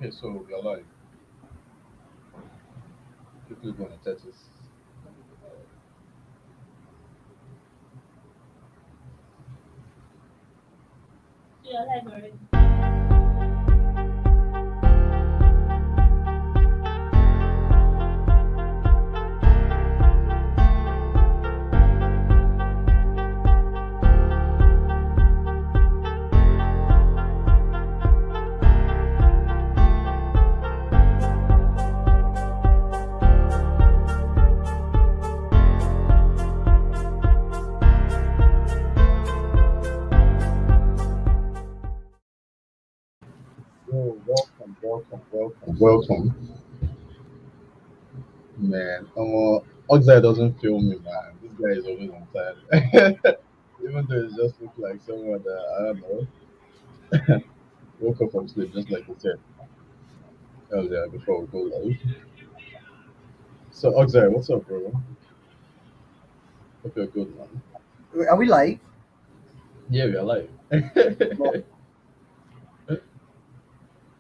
Okay, so we are live. Quickly go on a test this. Yeah, live already. Yo, welcome, man. Oxide doesn't feel me, man. This guy is always on time. Even though it just looks like someone that I don't know woke up from sleep, just like you said earlier before we go live. So Oxide, what's up, bro? Hope you're good, man. Are we live? Yeah, we are live. No.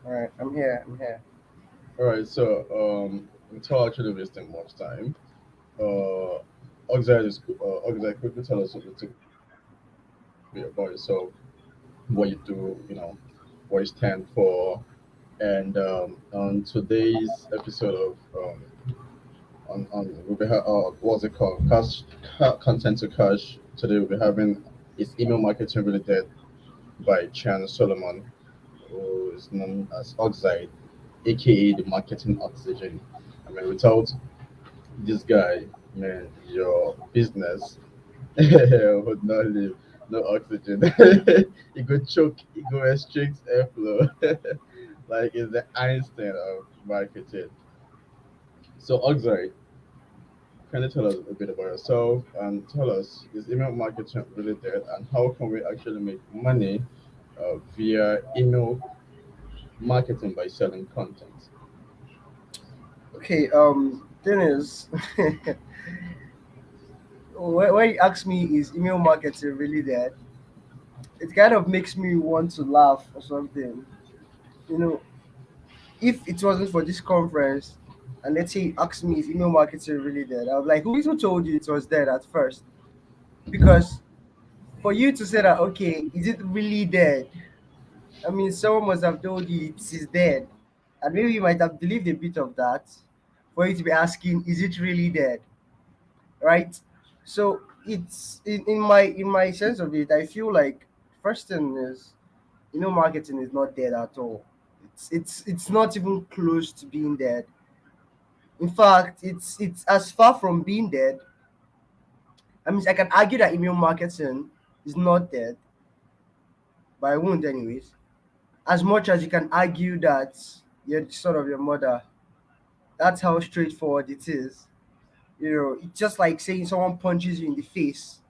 All right, I'm here. I'm here. All right, so without actually wasting much time, uh, Oxide, quickly tell us a little bit about yourself, what you do, what you stand for. And on today's episode of we'll be what's it called? Content to Cash. Today we'll be having is email marketing really dead by Chan Solomon, who is known as Oxide, aka the marketing oxygen. I mean, without this guy, man, your business would not live. No oxygen. It could choke, it could restrict airflow. Like it's the Einstein of marketing. So Oxide, can you tell us a bit about yourself and tell us is email marketing really dead and how can we actually make money via email marketing by selling content? Okay. Thing is, when you ask me, is email marketing really dead? It kind of makes me want to laugh or something. You know, if it wasn't for this conference, and let's say you ask me, is email marketing really dead? I was like, who told you it was dead at first? Because for you to say that, okay, is it really dead? I mean, someone must have told you it is dead, and maybe you might have believed a bit of that for you to be asking, is it really dead? Right? So it's in my sense of it, I feel like first thing is, marketing is not dead at all. It's not even close to being dead. In fact, it's as far from being dead. I mean, I can argue that email marketing is not dead, but I won't anyways. As much as you can argue that you're the son of your mother, that's how straightforward it is. It's just like saying someone punches you in the face,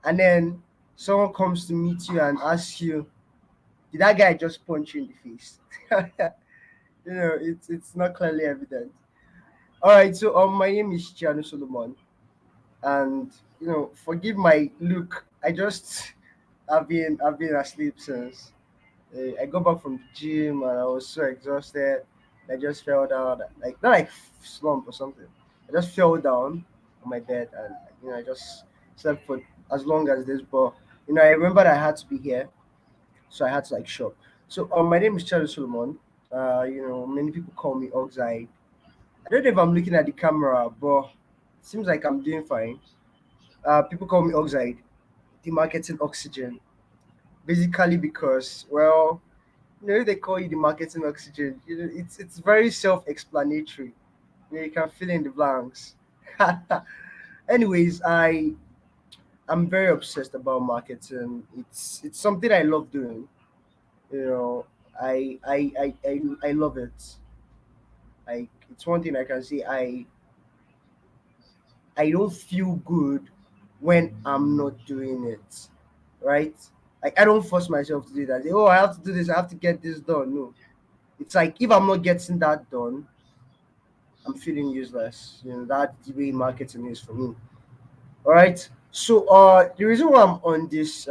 and then someone comes to meet you and asks you, "Did that guy just punch you in the face?" It's not clearly evident. All right, so my name is Chiano Solomon, and forgive my look. I've been asleep since. I got back from the gym and I was so exhausted. I just fell down, like not like slump or something. I just fell down on my bed and I just slept for as long as this. But I remembered I had to be here, so I had to like shop. So my name is Charles Solomon. Many people call me Oxide. I don't know if I'm looking at the camera, but it seems like I'm doing fine. People call me Oxide, the marketing oxygen, basically because, well, they call you the marketing oxygen. It's very self-explanatory. You can fill in the blanks. Anyways, I'm very obsessed about marketing. It's something I love doing. You know, I love it. Like, it's one thing I can say. I don't feel good when I'm not doing it. Right? Like, I don't force myself to do that. Say, oh, I have to do this. I have to get this done. No, it's like if I'm not getting that done, I'm feeling useless. That's the way marketing is for me. All right. So the reason why I'm on this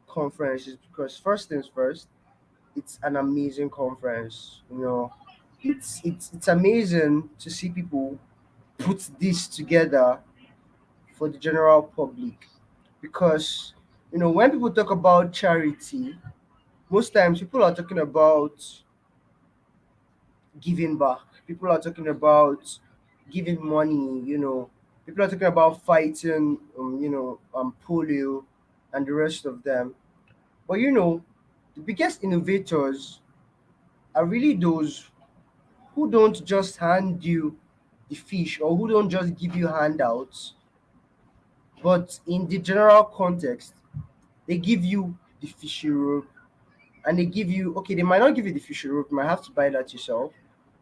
conference is because first things first, it's an amazing conference. It's amazing to see people put this together for the general public, because when people talk about charity, most times people are talking about giving back. People are talking about giving money. People are talking about fighting, polio, and the rest of them. But the biggest innovators are really those who don't just hand you the fish, or who don't just give you handouts, but in the general context, they give you the fishing rope, and they give you, okay, they might not give you the fishing rope, you might have to buy that yourself,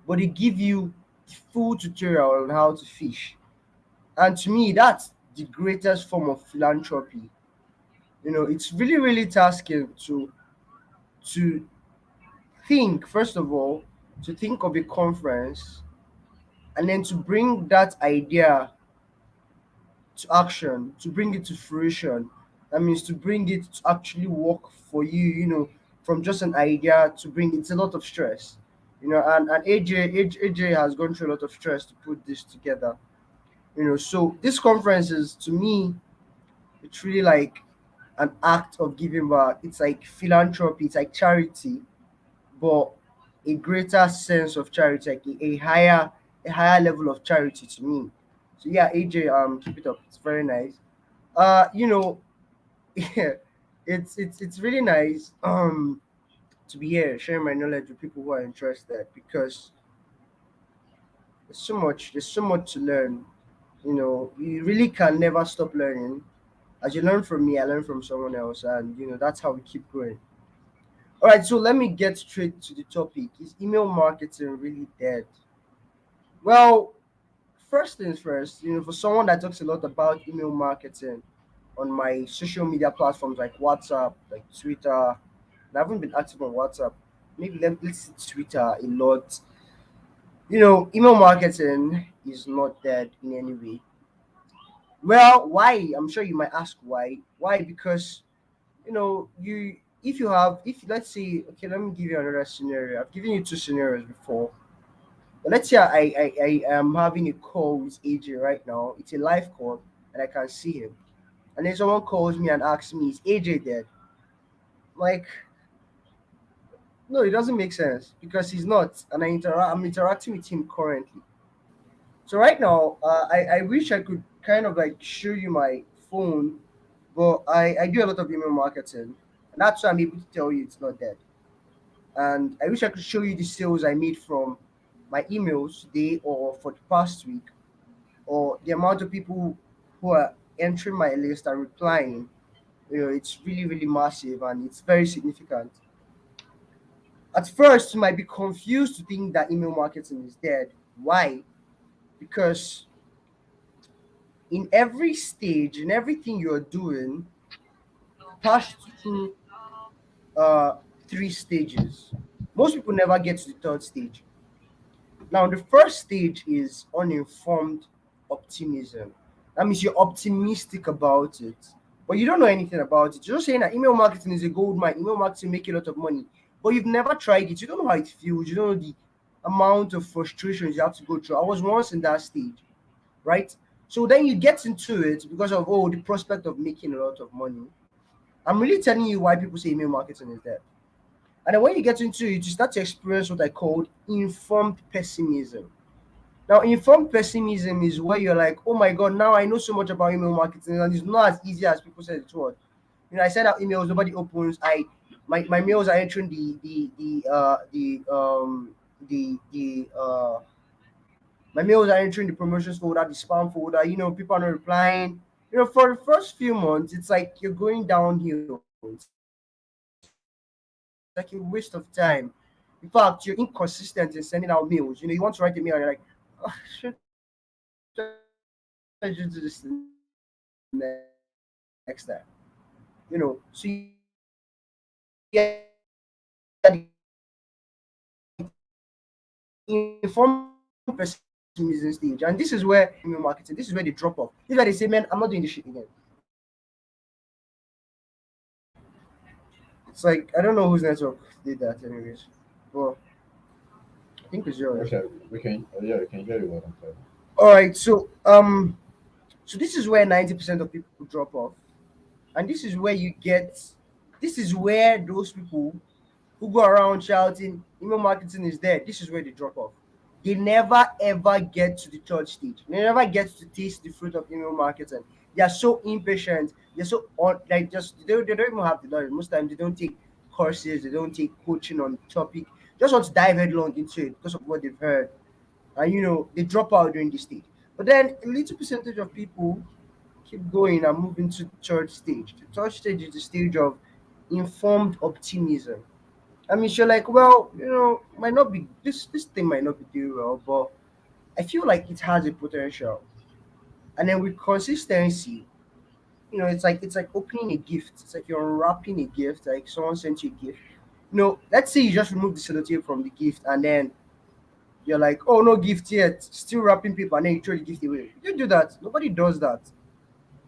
but they give you the full tutorial on how to fish. And to me, that's the greatest form of philanthropy. It's really, really tasking to think, first of all, to think of a conference, and then to bring that idea to action, to bring it to fruition. That means to bring it to actually work for you, from just an idea to bring it's a lot of stress. And AJ has gone through a lot of stress to put this together. So this conference is, to me, it's really like an act of giving back. It's like philanthropy, it's like charity, but a greater sense of charity, like a higher level of charity to me. So yeah, AJ, keep it up. It's very nice. Yeah, it's really nice to be here sharing my knowledge with people who are interested, because there's so much to learn. You really can never stop learning. As you learn from me, I learn from someone else, and that's how we keep growing. All right, so let me get straight to the topic. Is email marketing really dead? Well, first things first, for someone that talks a lot about email marketing on my social media platforms like WhatsApp, like Twitter, and I haven't been active on WhatsApp. Maybe let's say Twitter a lot. Email marketing is not dead in any way. Well, why? I'm sure you might ask why. Why? Because you if you have if let's say, okay, let me give you another scenario. I've given you two scenarios before. But let's say I am having a call with AJ right now. It's a live call, and I can see him. And then someone calls me and asks me, "Is AJ dead?" Like, no, it doesn't make sense, because he's not, and I'm interacting with him currently. So right now, I wish I could kind of like show you my phone, but I do a lot of email marketing, and that's why I'm able to tell you it's not dead. And I wish I could show you the sales I made from my emails today or for the past week, or the amount of people who are entering my list and replying. It's really, really massive, and it's very significant. At first, you might be confused to think that email marketing is dead. Why? Because in every stage, in everything you're doing, pass through uh, three stages. Most people never get to the third stage. Now, the first stage is uninformed optimism. That means you're optimistic about it, but you don't know anything about it. You're just saying that email marketing is a gold mine. Email marketing make a lot of money, but you've never tried it. You don't know how it feels. You don't know the amount of frustrations you have to go through. I was once in that stage, right? So then you get into it because of the prospect of making a lot of money. I'm really telling you why people say email marketing is dead. And then when you get into it, you start to experience what I called informed pessimism. Now, informed pessimism is where you're like, oh my God, now I know so much about email marketing, and it's not as easy as people said it was. I send out emails, nobody opens. My mails are entering the my mails are entering the promotions folder, the spam folder. People are not replying. For the first few months, it's like you're going downhill. It's like a waste of time. In fact, you're inconsistent in sending out mails. You want to write a mail and you're like, oh, should I just do this next time? So you get into the informed pessimism stage, and this is where email marketing, this is where they drop off. This is where they say, man, I'm not doing this shit again. It's It's like I don't know whose network did that, anyways. Well, I think it's yours. Okay, yeah, we can hear you well and clear. All right, so this is where 90% of people drop off, and this is where you get. This is where those people who go around shouting email marketing is dead. This is where they drop off. They never ever get to the third stage. They never get to taste the fruit of email marketing. They are so impatient. They're so on like just they don't even have the knowledge. Most times they don't take courses, they don't take coaching on the topic. Just want to dive headlong into it because of what they've heard. And they drop out during this stage. But then a little percentage of people keep going and moving to the third stage. The third stage is the stage of informed optimism. I mean, you're like, well, might not be this thing might not be doing well, but I feel like it has a potential. And then with consistency, it's like opening a gift. It's like you're unwrapping a gift. Like someone sent you a gift. Let's say you just remove the sellotape from the gift, and then you're like, oh, no gift yet. Still wrapping paper, and then you throw the gift away. You do that. Nobody does that.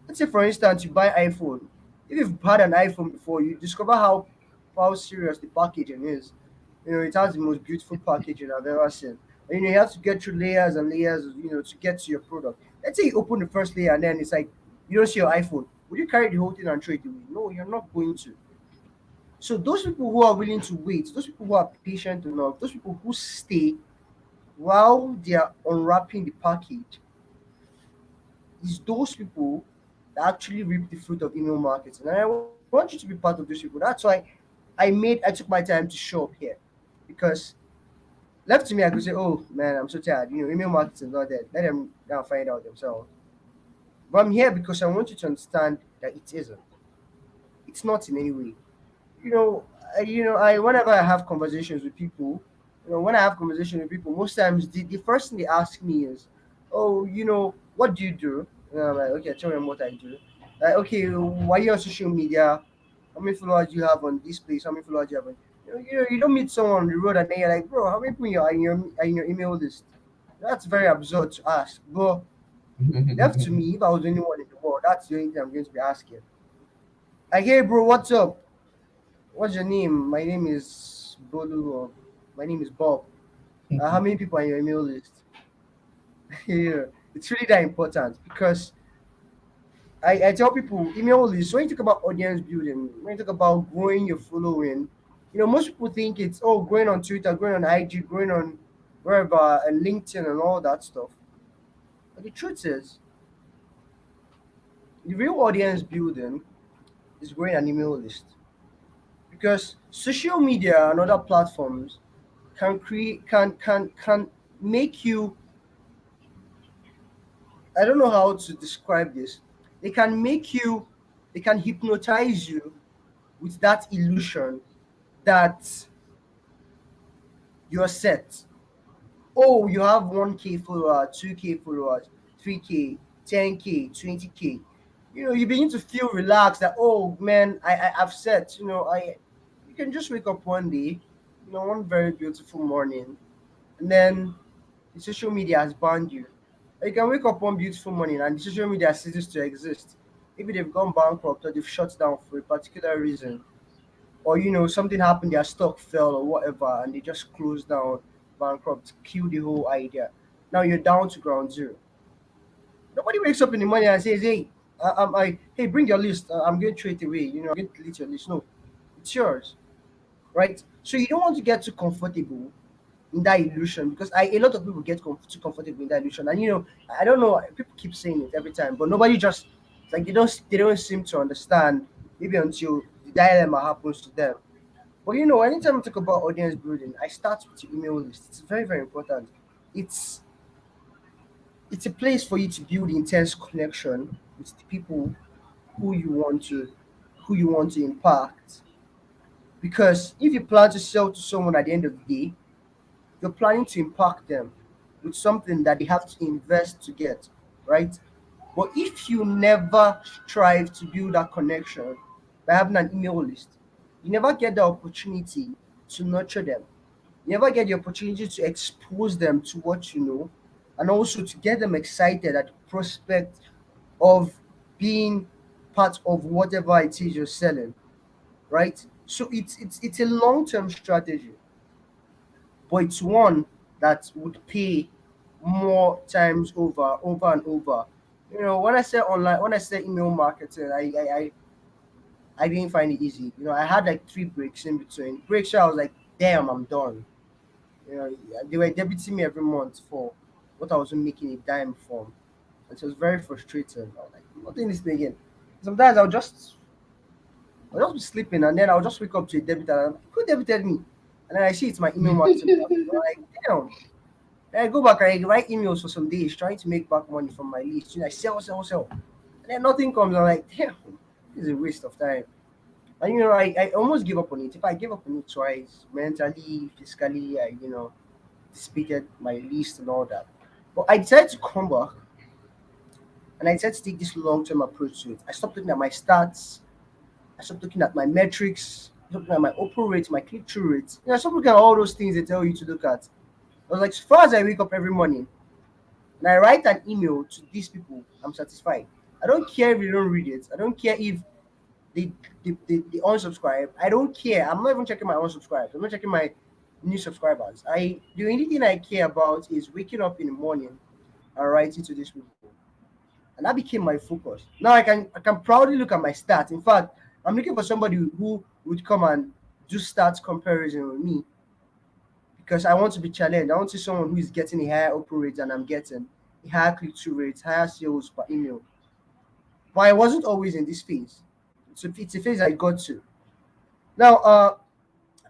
Let's say, for instance, you buy iPhone. If you've had an iPhone before, you discover how serious the packaging is. It has the most beautiful packaging I've ever seen. And, you have to get through layers and layers, to get to your product. Let's say you open the first layer and then it's like you don't see your iPhone. Would you carry the whole thing and throw it away? No, you're not going to. So those people who are willing to wait, those people who are patient enough, those people who stay while they are unwrapping the package, is those people that actually reap the fruit of email marketing. And I want you to be part of those people. That's why I took my time to show up here. Because left to me, I could say, oh man, I'm so tired. Email marketing is not dead. Let them now find out themselves. But I'm here because I want you to understand that it isn't. It's not in any way. I whenever I have conversations with people, when I have conversations with people, most times the first thing they ask me is, "Oh, what do you do?" And I'm like, "Okay, tell me what I do." Like, okay, why are you on social media? How many followers do you have on this place? How many followers do you have on? You don't meet someone on the road and then you're like, "Bro, how many people are in your email list?" That's very absurd to ask, but left to me, if I was the only one in the world, that's the only thing I'm going to be asking. Like, hey, bro, what's up? What's your name? My name is Bolu, or my name is Bob. How many people are in your email list? Yeah, it's really that important because I tell people email list, when you talk about audience building, when you talk about growing your following, most people think it's growing on Twitter, growing on IG, growing on wherever and LinkedIn and all that stuff. But the truth is, the real audience building is growing an email list because social media and other platforms can create can make you, I don't know how to describe this. They can make you, they can hypnotize you with that illusion that you're set. Oh, you have 1K followers, 2K followers, 3K, 10K, 20K. You begin to feel relaxed that, oh man, I've set, you can just wake up one day, one very beautiful morning, and then the social media has banned you. You can wake up one beautiful morning and the social media ceases to exist. Maybe they've gone bankrupt or they've shut down for a particular reason. Or something happened, their stock fell or whatever, and they just closed down, bankrupt, kill the whole idea. Now you're down to ground zero. Nobody wakes up in the morning and says, "Hey, hey, bring your list. I'm going to throw it away. I'm going to delete your list." No, it's yours, right? So you don't want to get too comfortable in that illusion because a lot of people get too comfortable in that illusion, and I don't know, people keep saying it every time, but nobody just, like, they don't seem to understand, maybe until the dilemma happens to them. But anytime I talk about audience building, I start with your email list. It's very, very important. It's it's a place for you to build intense connection with the people who you want to who you want to impact, because if you plan to sell to someone at the end of the day, you're planning to impact them with something that they have to invest to get, right? But if you never strive to build that connection by having an email list, you never get the opportunity to nurture them. You never get the opportunity to expose them to what you know, and also to get them excited at the prospect of being part of whatever it is you're selling, right? So it's a long-term strategy, but it's one that would pay more times over and over. When I say online, when I say email marketing, I didn't find it easy. I had like three breaks in between. Breaks where I was like, damn, I'm done. They were debiting me every month for what I wasn't making a dime from. And so it was very frustrating. I was like, I'm not doing this thing again. Sometimes I'll just be sleeping and then I'll just wake up to a debit and I'm like, who debited me? And then I see it's my email marketing platform. I'm like, damn. Then I go back and I write emails for some days trying to make back money from my list. I sell, sell, sell. And then nothing comes. I'm like, damn, this is a waste of time. And I almost give up on it. If I gave up on it twice, mentally, physically, I dissipated my list and all that. But I decided to come back and I decided to take this long term approach to it. I stopped looking at my stats. I stopped looking at my metrics. I stopped looking at my open rates, my click through rates. I stopped looking at all those things they tell you to look at. I was like, as far as I wake up every morning and I write an email to these people, I'm satisfied. I don't care if you don't read it. I don't care if they unsubscribe. I don't care. I'm not even checking my unsubscribes. I'm not checking my new subscribers. The only thing I care about is waking up in the morning and writing to these people. And that became my focus. Now I can proudly look at my stats. In fact, I'm looking for somebody who would come and do stats comparison with me because I want to be challenged. I want to see someone who is getting a higher open rate than I'm getting, a higher click through rates, higher sales per email. But I wasn't always in this phase. So it's a phase I got to. Now,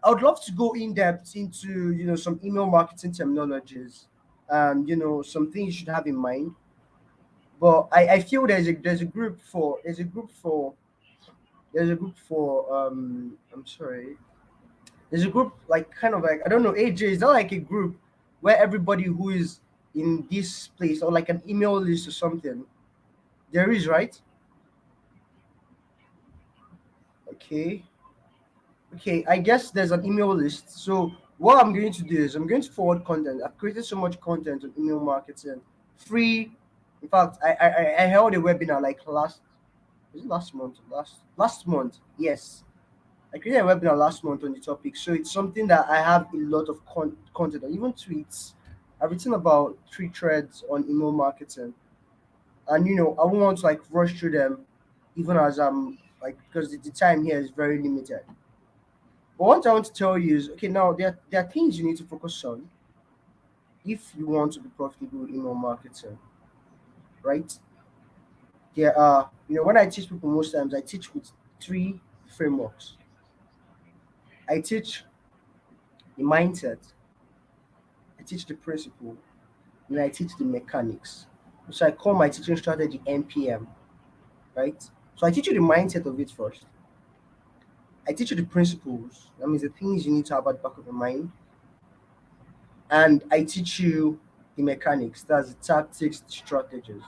I would love to go in depth into some email marketing terminologies and some things you should have in mind. But I feel there's a group for I'm sorry. There's a group like kind of like I don't know, AJ, is that like a group where everybody who is in this place or like an email list or something? There is, right? Okay. Okay, I guess there's an email list. So what I'm going to do is I'm going to forward content. I've created so much content on email marketing. Free. In fact, I held a webinar like last month? Last month, yes. I created a webinar last month on the topic. So it's something that I have a lot of content on, even tweets. I've written about 3 threads on email marketing. And I won't want to like rush through them even as I'm like because the time here is very limited. But what I want to tell you is, okay, now there are things you need to focus on if you want to be profitable in email marketing, right? There are, when I teach people most times, I teach with 3 frameworks. I teach the mindset, I teach the principle, and I teach the mechanics. So I call my teaching strategy NPM, right? So I teach you the mindset of it first. I teach you the principles, that means the things you need to have at the back of your mind. And I teach you the mechanics, that's the tactics, the strategies.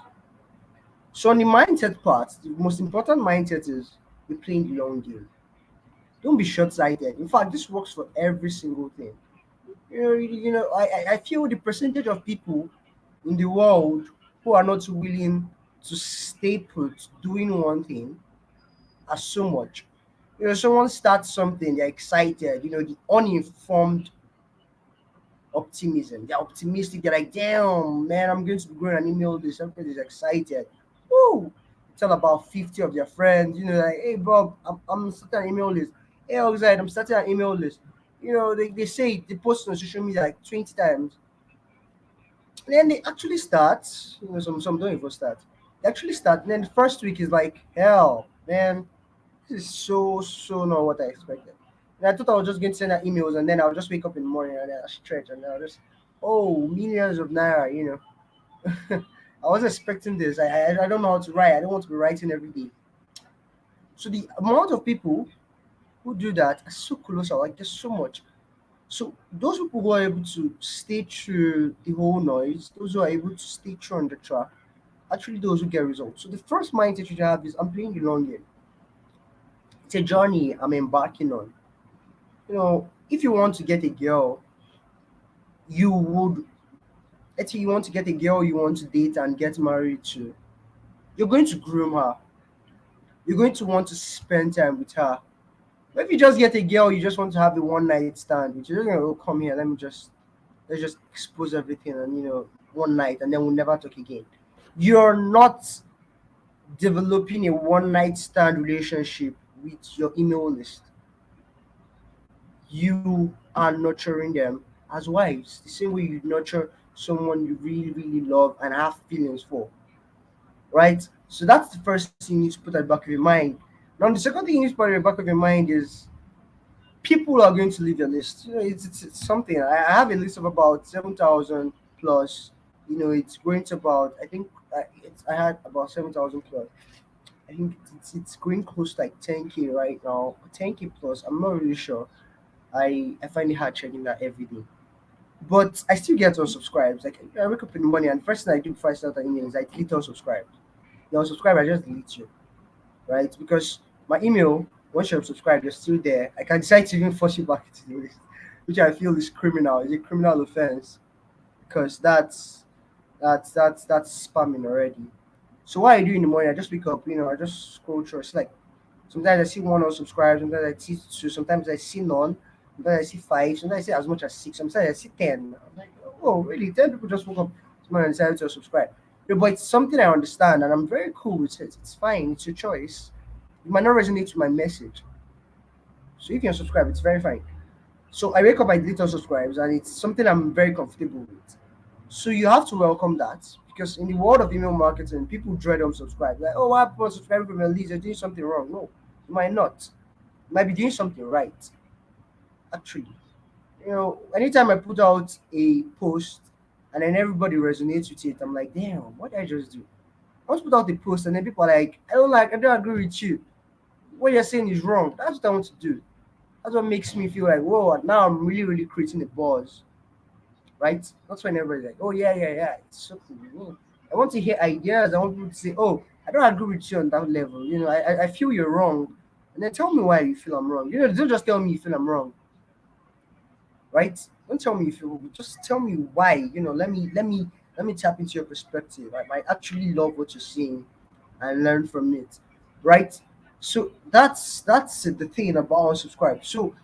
So on the mindset part, the most important mindset is you're playing the long game. Don't be short-sighted. In fact, this works for every single thing. I feel the percentage of people in the world who are not willing to stay put doing one thing are so much. Someone starts something, they're excited. The uninformed optimism. They're optimistic. They're like, damn, man, I'm going to be growing an email list. Everybody's excited. Woo! Tell about 50 of their friends, like, hey, Bob, I'm starting an email list. Hey, Oxide, I'm starting an email list. They say they post on social media like 20 times. And then they actually start, some don't even start. They actually start, and then the first week is like, hell, man, this is so not what I expected. And I thought I was just going to send out emails and then I'll just wake up in the morning and then I'll stretch and then I'll just, oh, millions of naira. I wasn't expecting this. I don't know how to write. I don't want to be writing every day. So the amount of people who do that are so colossal. Like there's so much. So those people who are able to stay through the whole noise, those who are able to stay true on the track, actually those who get results. So the first mindset you should have is I'm playing the long game. It's a journey I'm embarking on. If you want to get a girl, you would, let's say you want to get a girl you want to date and get married to, you're going to groom her. You're going to want to spend time with her. But if you just get a girl, you just want to have a one night stand, which is just oh, come here, let's just expose everything and one night and then we'll never talk again. You're not developing a one night stand relationship with your email list. You are nurturing them as wives, the same way you nurture someone you really, really love and have feelings for, right? So that's the first thing you need to put at the back of your mind. Now, the second thing you need to put at the back of your mind is people are going to leave your list. It's something. I have a list of about 7,000 plus. It's going to about, I think, I had about 7,000 plus. I think it's going close to like 10K right now. 10K plus. I'm not really sure. I find it hard checking that every day. But I still get unsubscribes. Like I wake up in the morning and the first thing I do before I start an email is I delete unsubscribed. The unsubscribe I just delete you, right? Because my email, once you're subscribed, you're still there. I can decide to even force you back into the list, which I feel is criminal. It's a criminal offense because that's spamming already. So what I do in the morning, I just wake up, I just scroll through. It's like sometimes I see one unsubscribed, sometimes I see two, sometimes I see none, sometimes I see five, sometimes I see as much as six, sometimes I see 10. I'm like, oh, really? 10 people just woke up this morning and decided to subscribe. But it's something I understand, and I'm very cool with it. It's fine. It's your choice. It might not resonate with my message. So if you're subscribed, it's very fine. So I wake up, I delete unsubscribes, and it's something I'm very comfortable with. So you have to welcome that because in the world of email marketing, people dread unsubscribe. Like, oh, why people unsubscribing from your list? You're doing something wrong. No, you might not. You might be doing something right, actually. Anytime I put out a post and then everybody resonates with it, I'm like, damn, what did I just do? I just put out the post and then people are like, I don't agree with you. What you're saying is wrong. That's what I want to do. That's what makes me feel like, whoa, now I'm really, really creating a buzz, right? That's when everybody's like, oh, yeah, yeah, yeah, it's so cool. I want to hear ideas. I want people to say, oh, I don't agree with you on that level. I feel you're wrong. And then tell me why you feel I'm wrong. Don't just tell me you feel I'm wrong, right? Don't tell me you feel, just tell me why. Let me tap into your perspective. I might actually love what you're saying and learn from it, right? So that's the thing about unsubscribe. So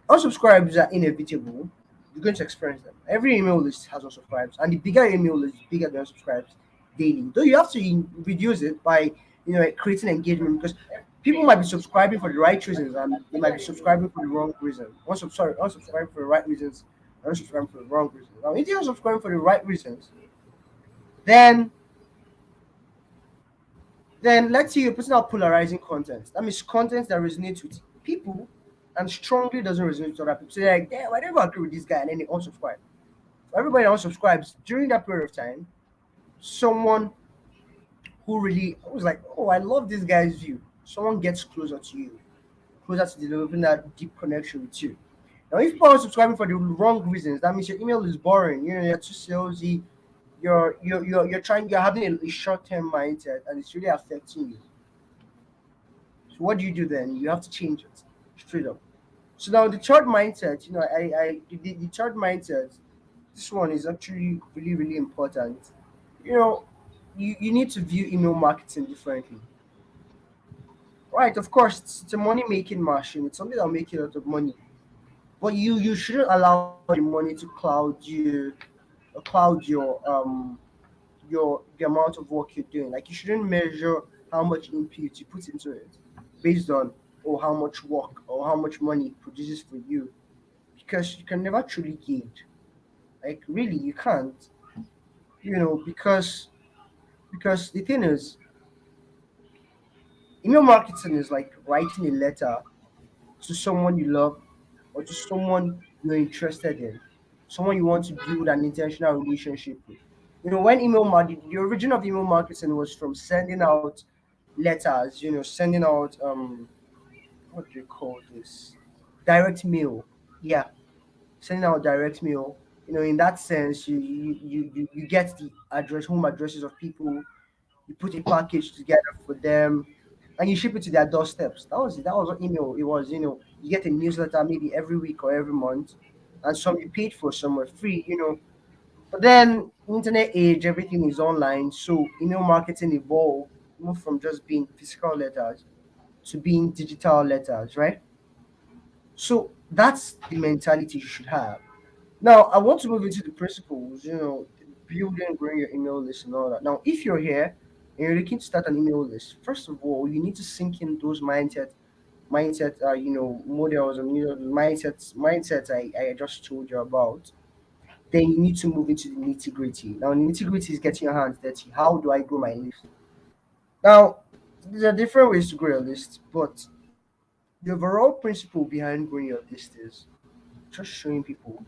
unsubscribes are inevitable. You're going to experience them. Every email list has unsubscribes, and the bigger email list, bigger the unsubscribes daily. Though you have to reduce it by creating engagement because people might be subscribing for the right reasons and they might be subscribing for the wrong reason. Unsubscribing for the right reasons, unsubscribing for the wrong reasons. Now, if you're unsubscribing for the right reasons, then let's say you're putting out polarizing content. That means content that resonates with people and strongly doesn't resonate with other people. So they're like, damn, I never agree with this guy, and then they unsubscribe. For everybody that unsubscribes during that period of time, someone who really was like, oh, I love this guy's view. Someone gets closer to you, closer to developing that deep connection with you. Now, if people are subscribing for the wrong reasons, that means your email is boring. You're too salesy. You're having a short term mindset, and it's really affecting you. So what do then? You have to change it straight up. So now the third mindset, the third mindset, this one is actually really, really important. You know, you need to view email marketing differently. Right, of course, it's a money making machine. It's something that'll make you a lot of money. But you shouldn't allow the money to cloud your the amount of work you're doing. Like you shouldn't measure how much input you put into it based on how much work or how much money it produces for you because you can never truly gauge. Like really you can't. Because the thing is, email marketing is like writing a letter to someone you love or to someone you're interested in, someone you want to build an intentional relationship with. When the origin of email marketing was from sending out letters, sending out what do you call this? Direct mail. Yeah, sending out direct mail. In that sense, you get the home addresses of people, you put a package together for them, and you ship it to their doorsteps. That was it. That was what email it was. You get a newsletter maybe every week or every month, and some you paid for, some were free. But then internet age, everything is online, so email marketing evolved, moved from just being physical letters to being digital letters, right? So that's the mentality you should have. Now, I want to move into the principles, building, growing your email list and all that. Now, if you're here and you're looking to start an email list, first of all, you need to sink in those models and mindsets I just told you about. Then you need to move into the nitty gritty. Now, the nitty gritty is getting your hands dirty. How do I grow my list? Now, there are different ways to grow your list, but the overall principle behind growing your list is just showing people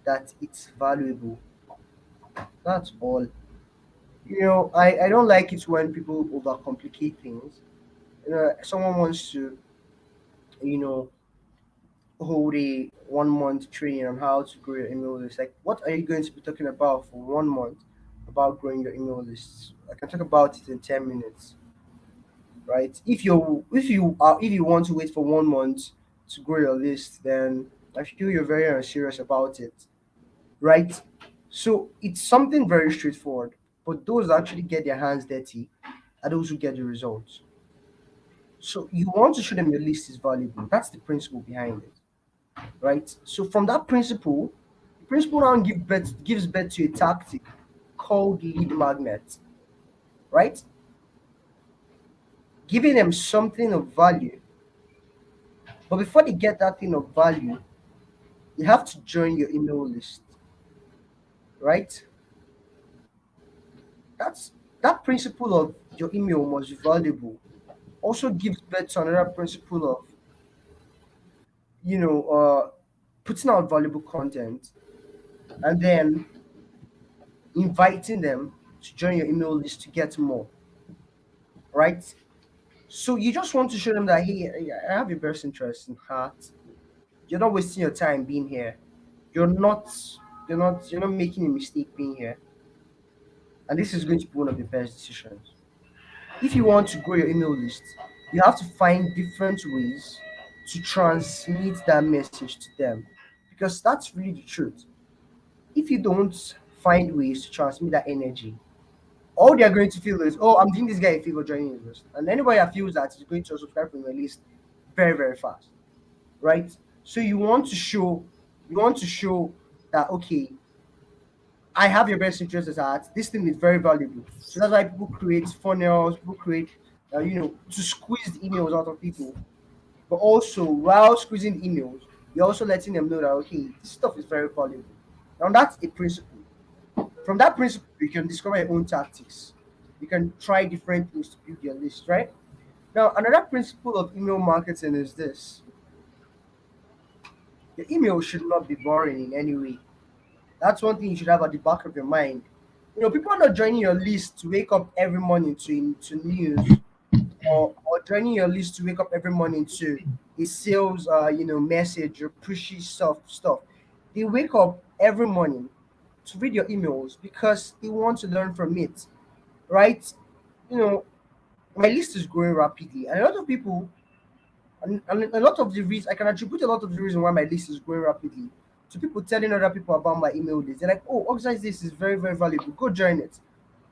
that it's valuable. That's all. I don't like it when people overcomplicate things. Someone wants to, you know, hold a 1 month training on how to grow your email list. Like, what are you going to be talking about for 1 month about growing your email lists? I can talk about it in 10 minutes, right? If you want to wait for 1 month to grow your list, then I feel you're very unserious about it, right? So it's something very straightforward. But those that actually get their hands dirty are those who get the results. So you want to show them your list is valuable. That's the principle behind it, right? So from that principle, the principle now gives birth to a tactic called lead magnet, right? Giving them something of value. But before they get that thing of value, you have to join your email list, right? That's that principle of your email must be valuable. Also gives birth to another principle of you know uh, putting out valuable content and then inviting them to join your email list to get more, right? So you just want to show them that, hey, I have your best interest in heart. You're not wasting your time being here. You're not you're not making a mistake being here. And this is going to be one of the best decisions. If you want to grow your email list, you have to find different ways to transmit that message to them. Because that's really the truth. If you don't find ways to transmit that energy, all they're going to feel is, oh, I'm doing this guy a favor joining his list. And anybody that feels that is going to subscribe from your list very, very fast. Right? So you want to show that, okay, I have your best interests at heart. This thing is very valuable. So that's why people create funnels, people create to squeeze the emails out of people. But also while squeezing the emails, you're also letting them know that, okay, this stuff is very valuable. Now that's a principle. From that principle, you can discover your own tactics. You can try different things to build your list, right? Now, another principle of email marketing is this: your email should not be boring in any way. That's one thing you should have at the back of your mind. People are not joining your list to wake up every morning to news, or joining your list to wake up every morning to a sales message or pushy stuff. They wake up every morning to read your emails because they want to learn from it, right? You know, my list is growing rapidly, and a lot of people, and a lot of the reason I can attribute a lot of the reason why my list is growing rapidly to people telling other people about my email list. They're like, "Oh, organize this is very very valuable. Go join it."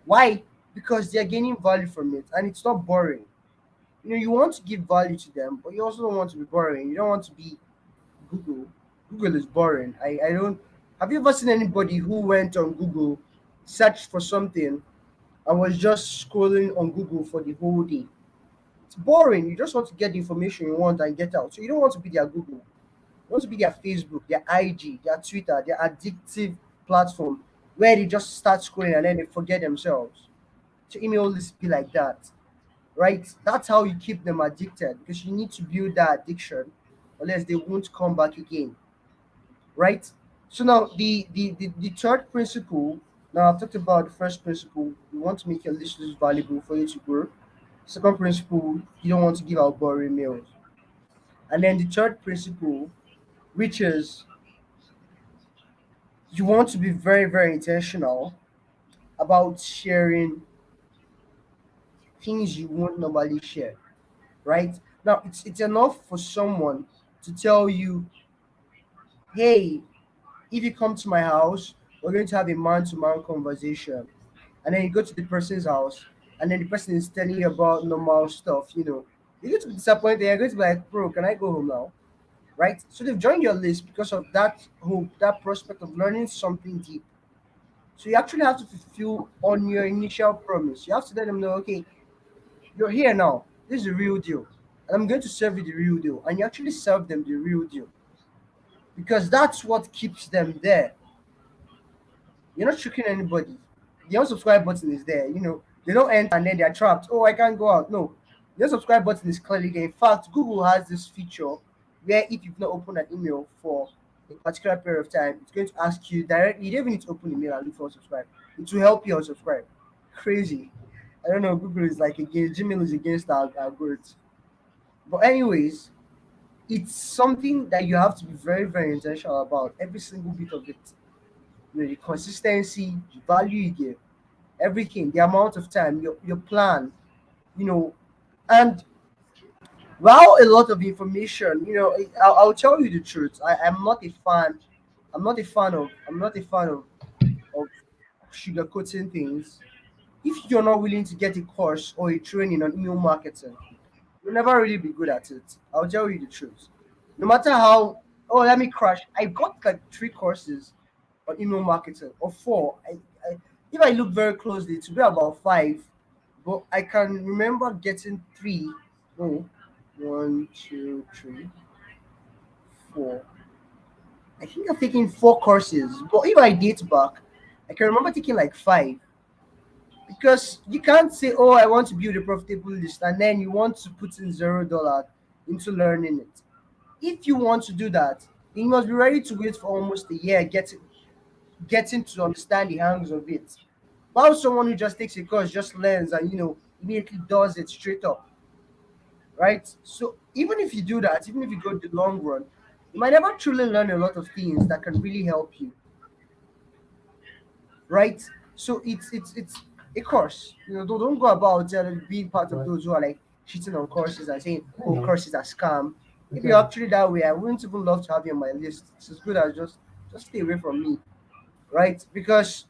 Why? Because they're gaining value from it, and it's not boring. You want to give value to them, but you also don't want to be boring. You don't want to be Google. Google is boring. I don't. Have you ever seen anybody who went on Google, searched for something, and was just scrolling on Google for the whole day? It's boring. You just want to get the information you want and get out. So you don't want to be their Google. You want to be their Facebook, their IG, their Twitter, their addictive platform where they just start scrolling and then they forget themselves. So email list be like that, right? That's how you keep them addicted because you need to build that addiction, unless they won't come back again, right? So now the third principle. Now I've talked about the first principle. You want to make your list list valuable for you to grow. Second principle, you don't want to give out boring mails. And then the third principle, which is you want to be very, very intentional about sharing things you won't normally share, right? Now it's enough for someone to tell you, hey, if you come to my house, we're going to have a man-to-man conversation. And then you go to the person's house, and then the person is telling you about normal stuff. You're going to be disappointed. You're going to be like, bro, can I go home now? right? So they've joined your list because of that hope, that prospect of learning something deep. So you actually have to fulfill on your initial promise. You have to let them know, okay, you're here now. This is the real deal. And I'm going to serve you the real deal. And you actually serve them the real deal. Because that's what keeps them there. You're not tricking anybody. The unsubscribe button is there. They don't enter and then they're trapped. Oh, I can't go out. No. The unsubscribe button is clearly there. In fact, Google has this feature where if you've not opened an email for a particular period of time, it's going to ask you directly. You don't even need to open email and look for unsubscribe. It will help you unsubscribe. Crazy. I don't know. Google is like against Gmail is against our words. But anyways, it's something that you have to be very, very intentional about. Every single bit of it. The consistency, the value you give, everything, the amount of time, your plan, you know, and while a lot of information, I'll tell you the truth. I'm not a fan. I'm not a fan of sugarcoating things. If you're not willing to get a course or a training on email marketing, you'll never really be good at it. I'll tell you the truth. No matter how, oh, let me crash. I got like three courses on email marketing or four. If I look very closely, it will be about five, but I can remember getting three. No, one, two, three, four. I think I've taken four courses, but if I date back, I can remember taking like five. Because you can't say, "Oh, I want to build a profitable list," and then you want to put in $0 into learning it. If you want to do that, you must be ready to wait for almost a year, getting to understand the hangs of it. While someone who just takes a course just learns and immediately does it straight up, right? So even if you do that, even if you go the long run, you might never truly learn a lot of things that can really help you, right? So it's a course. Don't go about being part of those who are like cheating on courses and saying, "Oh, courses are scam." If you're actually that way, I wouldn't even love to have you on my list. It's as good as just stay away from me, right? Because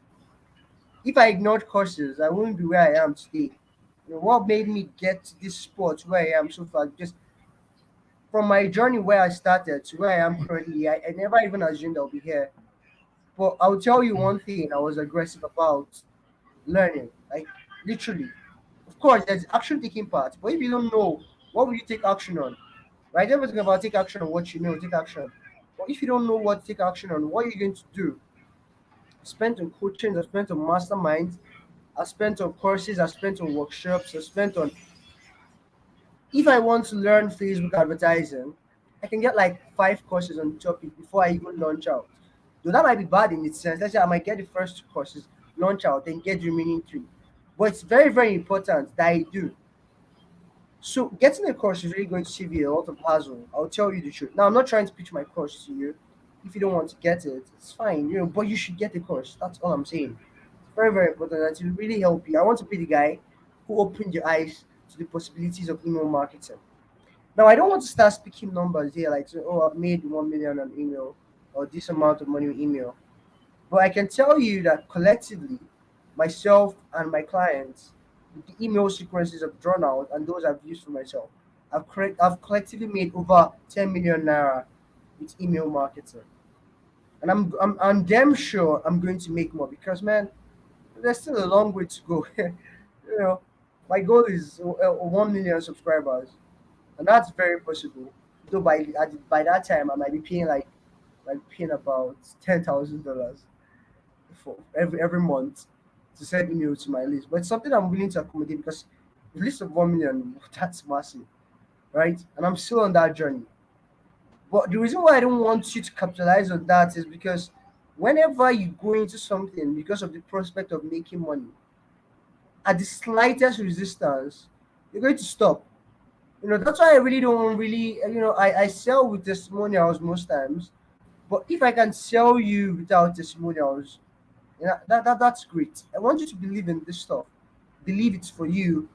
if I ignored courses, I wouldn't be where I am today. What made me get to this spot where I am so far? Just from my journey where I started to where I am currently, I never even assumed I'll be here. But I'll tell you one thing I was aggressive about learning. Like literally. Of course, there's action taking part. But if you don't know, what will you take action on? Right? Everything about take action on what you know, take action. But if you don't know what to take action on, what are you going to do? I spent on coaching, I spent on masterminds, I spent on courses, I spent on workshops, I spent on if I want to learn Facebook advertising, I can get like five courses on the topic before I even launch out. Though that might be bad in its sense. Let's say I might get the first two courses, launch out, then get the remaining three. But it's very, very important that I do. So getting a course is really going to save you a lot of hassle. I'll tell you the truth. Now I'm not trying to pitch my course to you. If you don't want to get it, it's fine, but you should get the course. That's all I'm saying. It's very, very important that it will really help you. I want to be the guy who opened your eyes to the possibilities of email marketing. Now, I don't want to start speaking numbers here, like, say, oh, I've made 1 million on email or this amount of money on email. But I can tell you that collectively, myself and my clients, with the email sequences I've drawn out and those I've used for myself, I've collectively made over 10 million naira with email marketing. And I'm damn sure I'm going to make more because, man, there's still a long way to go. you know, my goal is 1 million subscribers, and that's very possible. Though by that time, I might be paying paying about $10,000 for every month to send email to my list. But it's something I'm willing to accommodate because the list of 1 million that's massive, right? And I'm still on that journey. But the reason why I don't want you to capitalize on that is because whenever you go into something because of the prospect of making money, at the slightest resistance, you're going to stop. That's why I really don't really, I sell with testimonials most times. But if I can sell you without testimonials, that's great. I want you to believe in this stuff. Believe it's for you.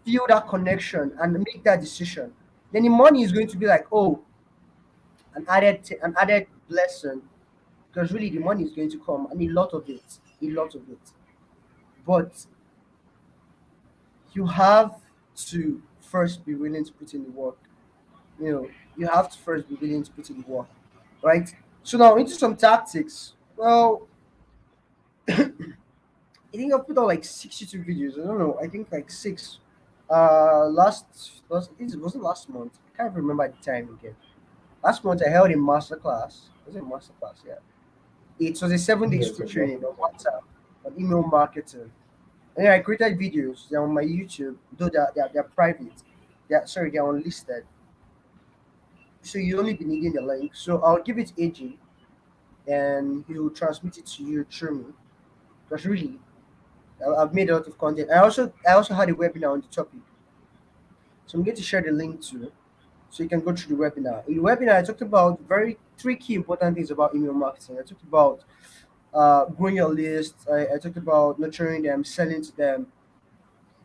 Feel that connection and make that decision. Then the money is going to be like, oh, an added blessing because really the money is going to come and a lot of it. But you have to first be willing to put in the work. you have to first be willing to put in the work, right? So now into some tactics. Well, I think I've put out like 62 videos. I don't know. I think like six. Last I think it wasn't last month. I can't remember the time again. Last month I held a master class. Was it a master class? Yeah. It was a 7 days Yes, free yes, yes. training on WhatsApp on email marketing. And then I created videos. They're on my YouTube, though they're private. They're unlisted. So you only be needing the link. So I'll give it AG and he will transmit it to you through me. Because really, I've made a lot of content. I also had a webinar on the topic. So I'm going to share the link too. So you can go through the webinar. In the webinar, I talked about very three key important things about email marketing. I talked about growing your list. I talked about nurturing them, selling to them,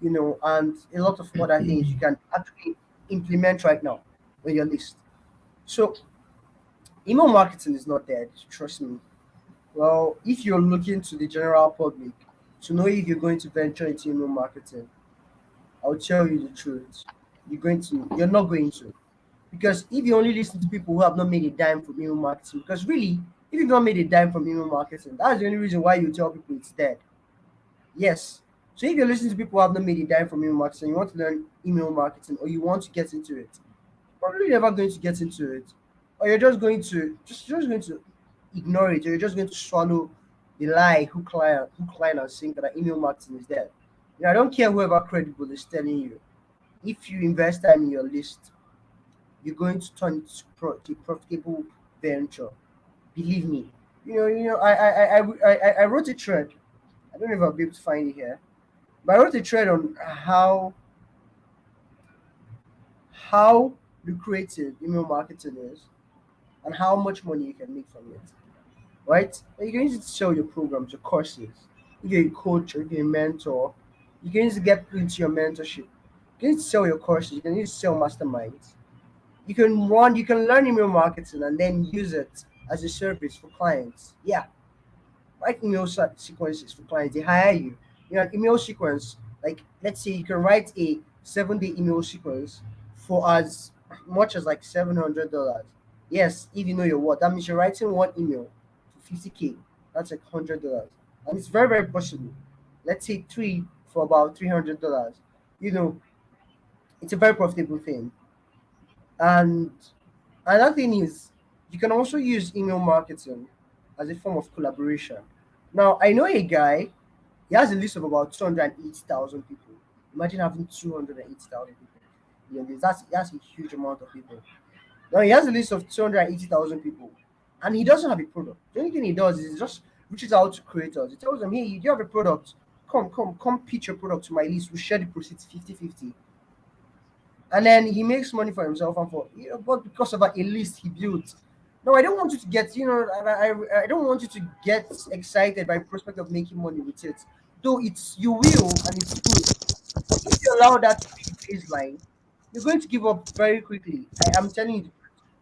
and a lot of other things you can actually implement right now on your list. So email marketing is not dead, trust me. Well, if you're looking to the general public to know if you're going to venture into email marketing, I'll tell you the truth. You're not going to. Because if you only listen to people who have not made a dime from email marketing, because really, if you've not made a dime from email marketing, that's the only reason why you tell people it's dead. Yes. So if you're listening to people who have not made a dime from email marketing, you want to learn email marketing or you want to get into it, probably never going to get into it. Or you're just going to ignore it, or you're just going to swallow the lie who client are saying that email marketing is dead. I don't care whoever credible is telling you. If you invest time in your list, you're going to turn it to a profitable venture. Believe me. I wrote a thread. I don't know if I'll be able to find it here, but I wrote a thread on how lucrative email marketing is and how much money you can make from it. Right? And you can use it to sell your programs, your courses. If you're a coach or if you're a mentor, you can use it to get people into your mentorship. You can use it to sell your courses. You can use it to sell masterminds. You can learn email marketing and then use it as a service for clients. Yeah, write sequences for clients. They hire you. An email sequence, like let's say you can write a 7 day email sequence for as much as like $700. Yes, if you know your what, that means you're writing one email for 50K. That's like $100. And it's very, very possible. Let's say three for about $300. You know, it's a very profitable thing. And another thing is you can also use email marketing as a form of collaboration. Now I know a guy, he has a list of about 280,000 people. Imagine having 280,000 people. That's a huge amount of people. Now he has a list of 280,000 people and he doesn't have a product. The only thing he does is he just reaches out to creators. He tells them, hey, you do have a product. Come pitch your product to my list. We share the proceeds 50-50. And then he makes money for himself and but because of a list he built. No, I don't want you to get, I don't want you to get excited by the prospect of making money with it. Though you will and it's good. But if you allow that to be the baseline, you're going to give up very quickly. I am telling you,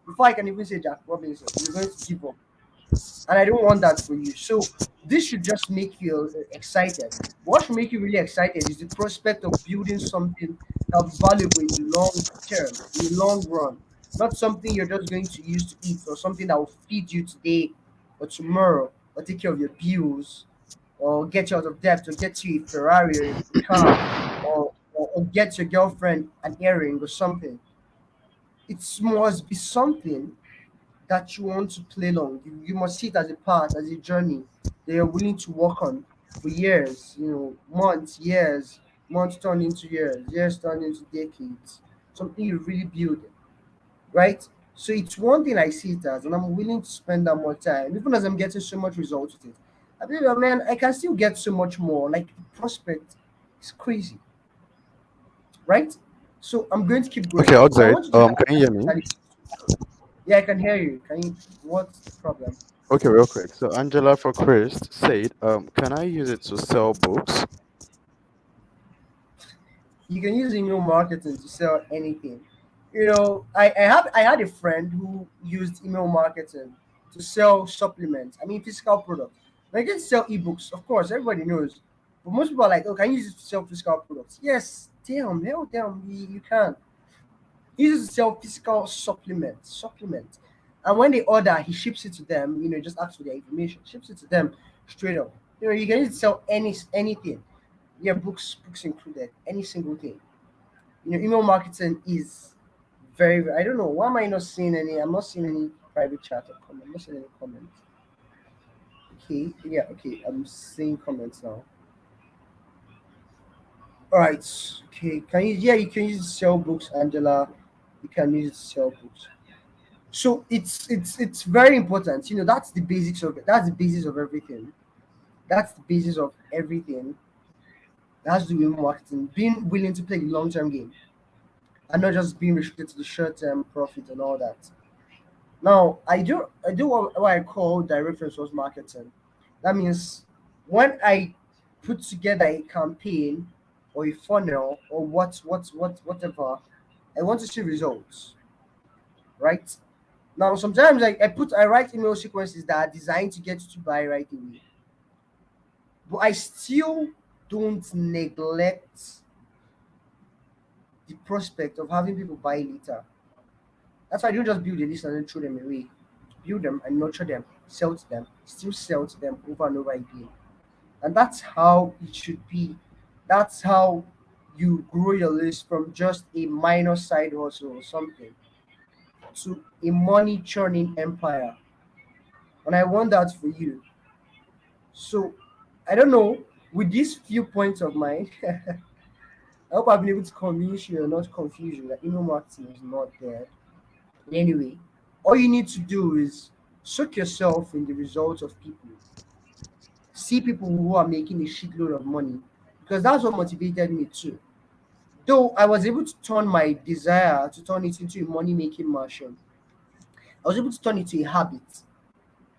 before I can even say Jack Robinson, you're going to give up, and I don't want that for you. So this should just make you excited. What should make you really excited is the prospect of building something that's valuable in the long term, in the long run, not something you're just going to use to eat or something that will feed you today or tomorrow or take care of your bills or get you out of debt or get you a Ferrari or a car or get your girlfriend an earring or something. It must be something that you want to play long. You must see it as a path, as a journey that you're willing to work on for years, months turn into years turn into decades. Something you really build, right? So it's one thing I see it as, and I'm willing to spend that more time, even as I'm getting so much results with it. I believe that, man, I can still get so much more. Like the prospect is crazy, right? So I'm going to keep Okay, going. So I Oxide. want you to have Can you hear me? yeah, I can hear you. Can you? What's the problem? Okay, real quick. So Angela for Chris said, can I use it to sell books? You can use email marketing to sell anything. I had a friend who used email marketing to sell supplements. I mean, physical products. Now you can sell ebooks, of course, everybody knows. But most people are like, oh, can you use it to sell physical products? Yes, damn, hell damn, you can. He uses to sell physical supplements. And when they order, he ships it to them. Just asks for their information, ships it to them straight up. You can use it to sell anything. Yeah, books included, any single thing. Email marketing is very. I don't know why am I not seeing any. I'm not seeing any private chat or comment. I'm not seeing any comments. Okay, yeah, okay. I'm seeing comments now. All right. Okay. Can you? Yeah, you can use it to sell books, Angela. You can use it to sell books. So it's very important. That's the basics of it. That's the basis of everything. That's the basis of everything. That has to do with marketing. Being willing to play the long term game and not just being restricted to the short term profit and all that. Now, I do what I call direct response marketing. That means when I put together a campaign or a funnel or whatever, I want to see results, right? Now, sometimes I write email sequences that are designed to get you to buy right away, but I still don't neglect the prospect of having people buy later. That's why I don't just build a list and then throw them away. Build them and nurture them, sell to them, still sell to them over and over again. And that's how it should be. That's how you grow your list from just a minor side hustle or something to a money churning empire. And I want that for you. So I don't know, with these few points of mine, I hope I've been able to convince you or not confuse you that email marketing is not there. Anyway, all you need to do is soak yourself in the results of people. See people who are making a shitload of money because that's what motivated me too. Though I was able to turn my desire to turn it into a money making machine, I was able to turn it to a habit,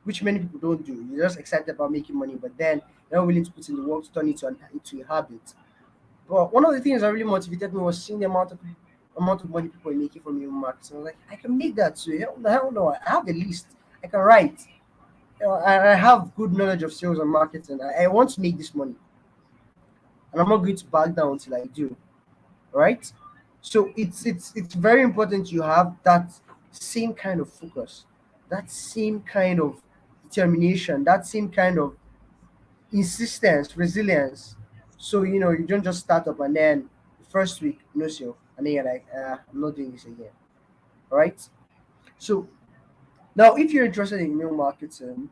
which many people don't do. You're just excited about making money, but then you're not willing to put in the work to turn it into a habit. But one of the things that really motivated me was seeing the amount of money people are making from email marketing. I was like, I can make that too. Hell no, I have a list. I can write. I have good knowledge of sales and marketing. I want to make this money, and I'm not going to back down until I do. Right? So it's very important you have that same kind of focus, that same kind of determination, that same kind of insistence, resilience. So you don't just start up and then the first week no sale, and then you're like, I'm not doing this again. All right. So now, if you're interested in email marketing,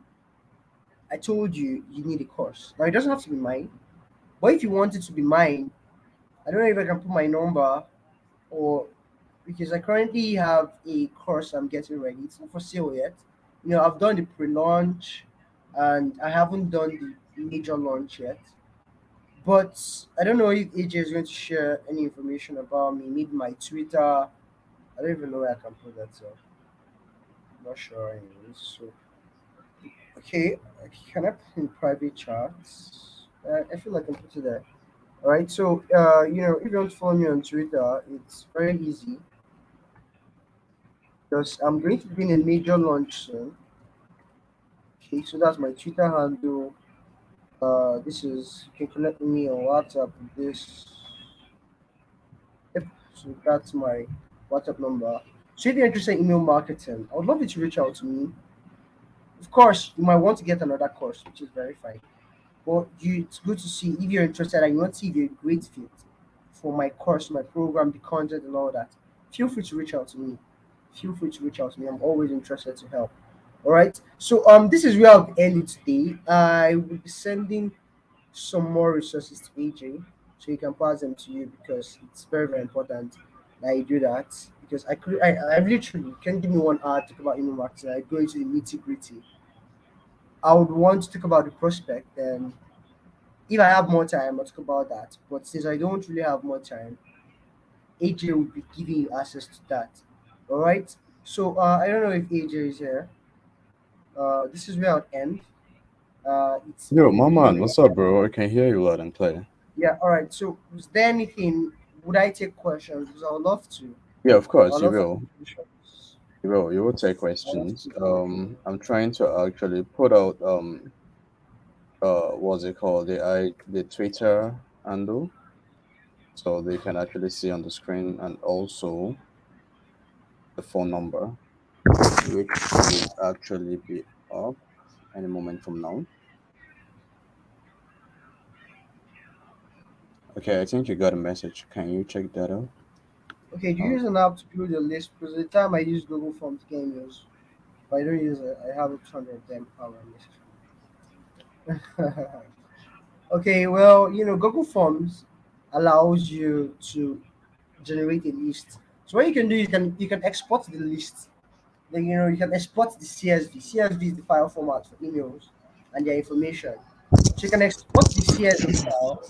I told you you need a course. Now it doesn't have to be mine, but if you want it to be mine, I don't know if I can put my number or because I currently have a course I'm getting ready. It's not for sale yet. I've done the pre-launch and I haven't done the major launch yet. But I don't know if AJ is going to share any information about me. Maybe my Twitter. I don't even know where I can put that. So I'm not sure. Anyways. So okay, can I put in private chats? I feel like I can put it there. All right. So if you want to follow me on Twitter, it's very easy because I'm going to be in a major launch soon. Okay, so that's my Twitter handle. This is you can connect with me on WhatsApp with this. Yep. So that's my WhatsApp number. So if you're interested in email marketing, I would love you to reach out to me. Of course, you might want to get another course, which is very fine. But it's good to see if you're interested and you want to see if you're a great fit for my course, my program, the content, and all that. Feel free to reach out to me. Feel free to reach out to me. I'm always interested to help. All right. So this is where I'll end it today. I will be sending some more resources to AJ so you can pass them to you because it's very very important that you do that because I literally you can give me 1 hour to talk about email marketing. I go into the nitty gritty. I would want to talk about the prospect and if I have more time I'll talk about that. But since I don't really have more time, AJ will be giving you access to that. All right. So I don't know if AJ is here. This is where I'll end. It's Yo, been my really, man, really what's up, bro? I can hear you loud and clear. yeah. All right. So, is there anything? Would I take questions? Because I would love to. Yeah, of I course, would you love for will. contributions. You will. You will take I would love questions. to contribute. I'm trying to actually put out what's it called? The Twitter handle, so they can actually see on the screen, and also the phone number, which would actually be up any moment from now. Okay, I think you got a message. Can you check that out? Okay, do you Um, use an app to build your list? Because the time I use Google Forms, can use. But I don't use it. I have a ton of them on my list. Okay, well, Google Forms allows you to generate a list. So what you can do, you can export the list. Then you can export the CSV. CSV is the file format for emails and their information. So you can export the CSV file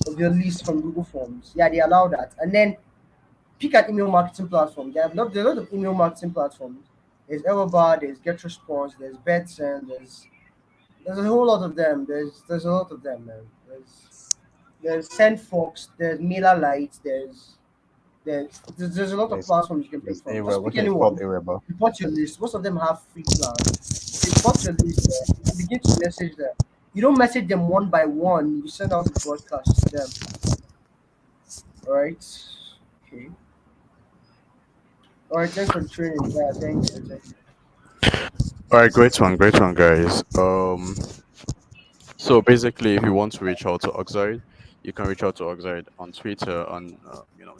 of your list from Google Forms. Yeah, they allow that. And then pick an email marketing platform. There are a lot of email marketing platforms. There's Everbar, there's GetResponse, there's BetSend, there's a whole lot of them. There's a lot of them, man. There's SendFox, there's MailerLite, there's a lot of there's platforms you can pick there's from. Just Arab. pick Okay, it's called anyone, Arab. import your list. Most of them have free plans. So import your list there and begin to message them. You don't message them one by one. You send out a broadcast to them. All right. Okay. All right. Thanks for the training. Yeah. Thank you. Thank you. All right, great one, guys. So basically, if you want to reach out to Oxide, you can reach out to Oxide on Twitter on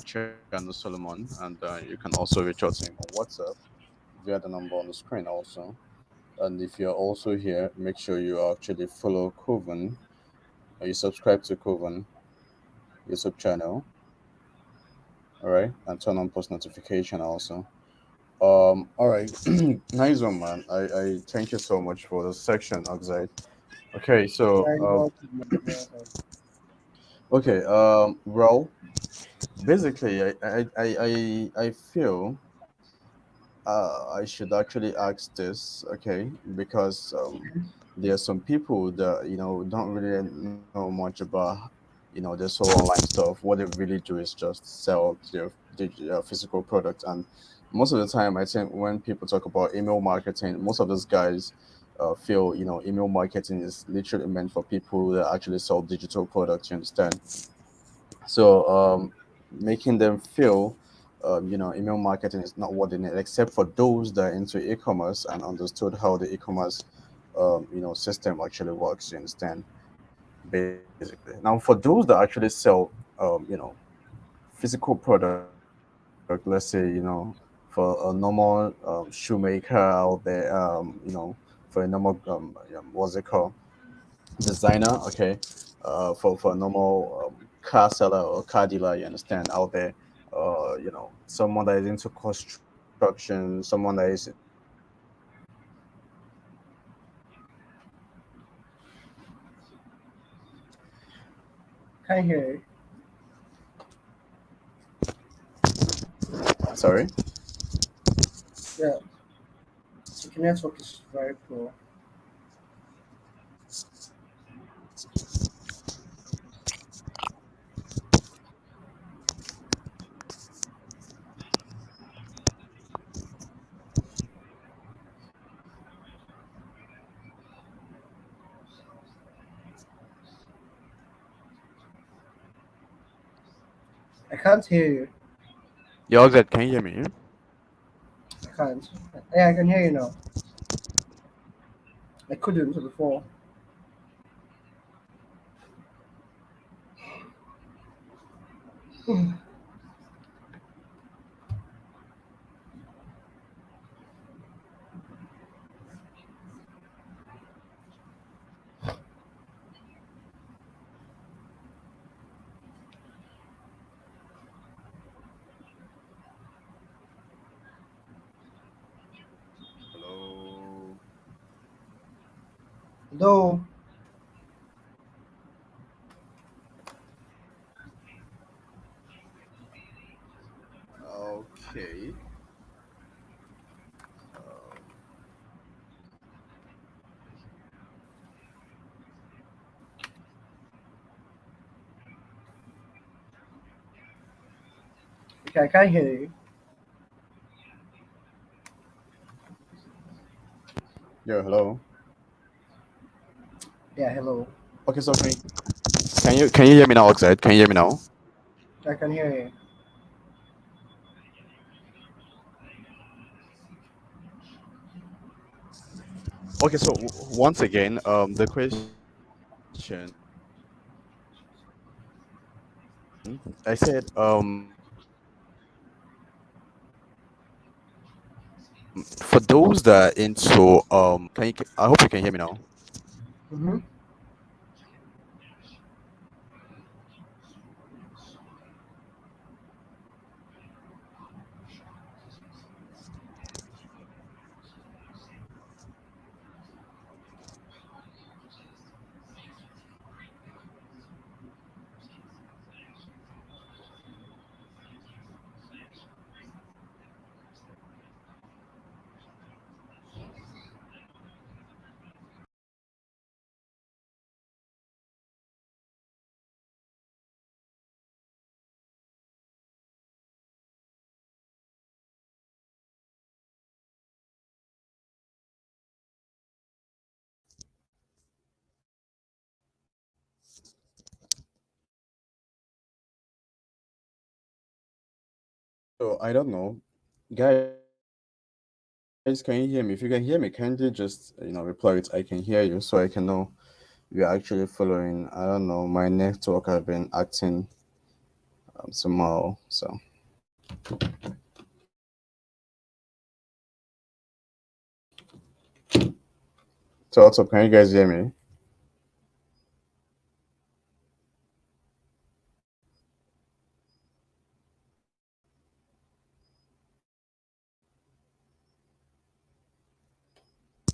Channel Solomon, and you can also reach out to him on WhatsApp via the number on the screen also. And if you're also here, make sure you actually follow Coven, or you subscribe to Coven YouTube channel, all right, and turn on post notification also. All right, nice one, man. I thank you so much for the section, Oxide. Okay, so Yeah. You're welcome, man. You're welcome. Okay. Well, basically, I feel I should actually ask this, okay, because there are some people that don't really know much about this whole online stuff. What they really do is just sell their physical product, and most of the time, I think when people talk about email marketing, most of those guys feel email marketing is literally meant for people that actually sell digital products. You understand? So making them feel email marketing is not what they need, except for those that are into e-commerce and understood how the e-commerce system actually works. You understand? Basically, now for those that actually sell physical product, let's say for a normal shoemaker out there, for a normal what's it called, designer, okay, for a normal car seller or car dealer, you understand, out there, someone that is into construction, someone that is Can't hear you. sorry. Yeah. So the network is very poor. I can't hear you. Yeah, Oxide, can you hear me? I can't. Yeah, I can hear you now. I couldn't before. Hello. Though Okay. um, okay, I can't hear you. yeah, hello. Yeah, hello. Okay, so Can you hear me now, Oxide? Can you hear me now? I can hear you. Okay, so once again, the question I said, for those that are into I hope you can hear me now. Mm-hmm. So I don't know, guys. Can you hear me? If you can hear me, kindly just reply it. I can hear you, so I can know you're actually following. I don't know. My network have been acting somehow. So what's up? Can you guys hear me?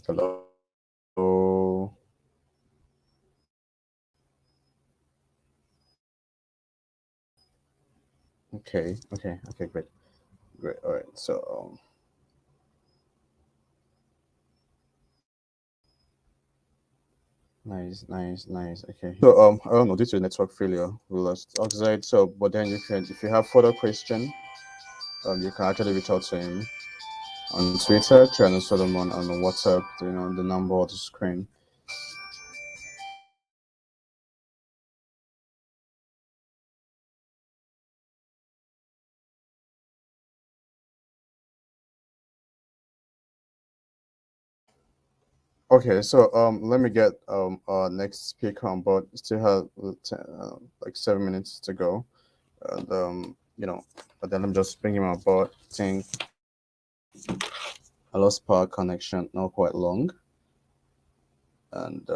Hello. Okay, great. All right. So nice. Okay. So I don't know. Due to network failure, we lost Oxide. So, but then you can, if you have further question, you can actually reach out to him on Twitter, Channel Solomon, on WhatsApp. The number on the screen. Okay. So let me get our next speaker on board. Still have like 7 minutes to go, and but then I'm just bringing him on board. I think I lost power connection not quite long, and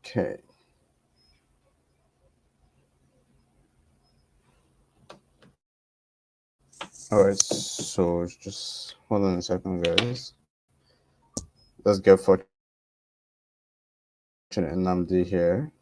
okay. All right, so just hold on a second, guys. Let's get Fortune and Nnamdi here.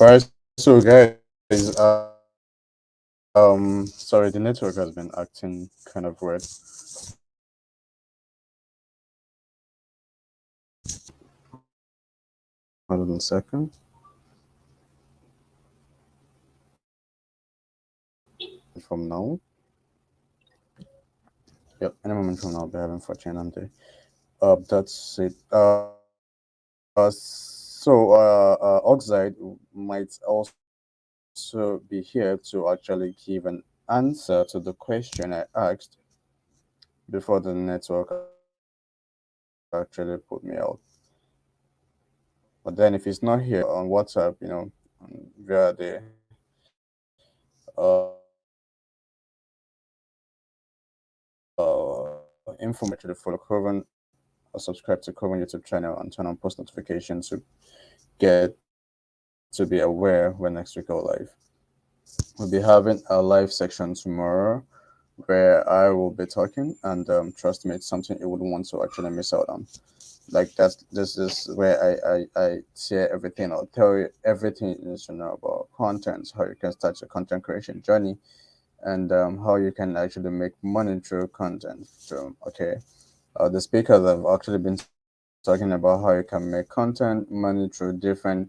Alright, so guys, sorry, the network has been acting kind of weird. Hold on a second. From now, yep, any moment from now, I'll be having for Nnamdi. That's it. Oxide might also be here to actually give an answer to the question I asked before the network actually put me out. But then if he's not here on WhatsApp, via the information, actually follow Coven or subscribe to Coven YouTube channel and turn on post notifications to get to be aware when next week go live. We'll be having a live section tomorrow where I will be talking, and trust me, it's something you wouldn't want to actually miss out on. Like this is where I share everything. I'll tell you everything you need to know about content, how you can start your content creation journey, and how you can actually make money through content. Okay, the speakers have actually been talking about how you can make content money through different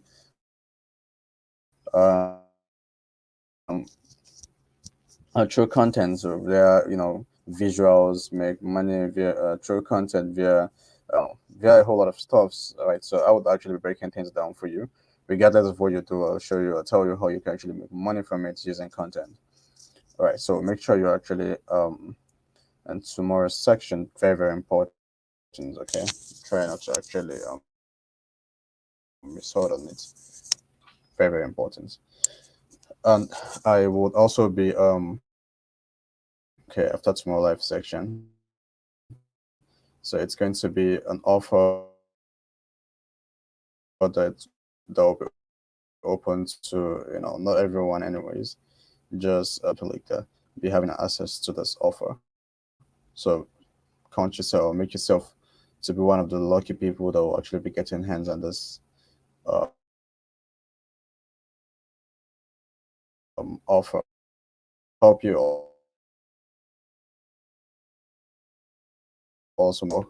through content. So via visuals, make money via through content via a whole lot of stuffs. Right. So I would actually be breaking things down for you, regardless of what you do. I'll show you. I'll tell you how you can actually make money from it using content. All right. So make sure you actually and tomorrow's section very important. Okay. Try not to actually miss out on it. Very very important. And I would also be okay after tomorrow live section. So it's going to be an offer that will be open to not everyone anyways. Just people like that be having access to this offer. So count yourself, make yourself to be one of the lucky people that will actually be getting hands on this offer. Help you also more.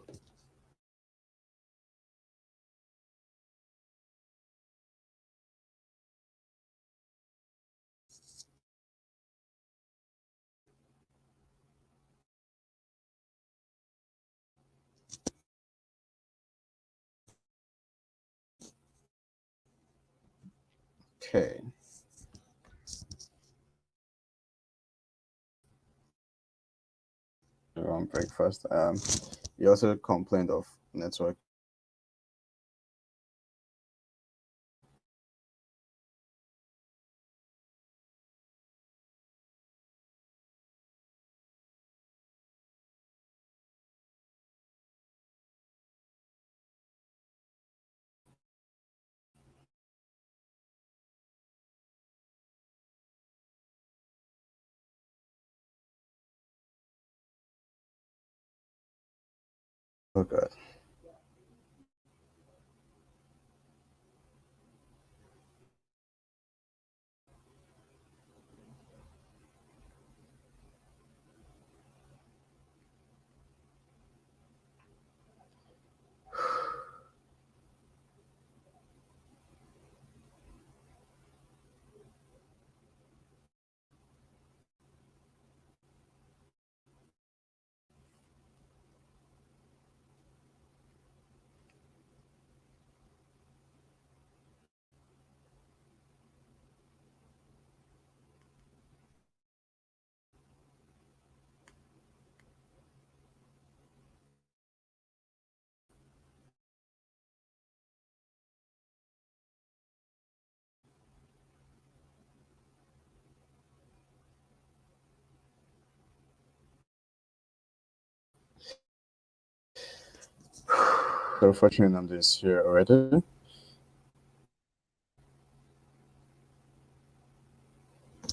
Okay. Around breakfast. You also complained of network oh god. So fortunately I'm this here already.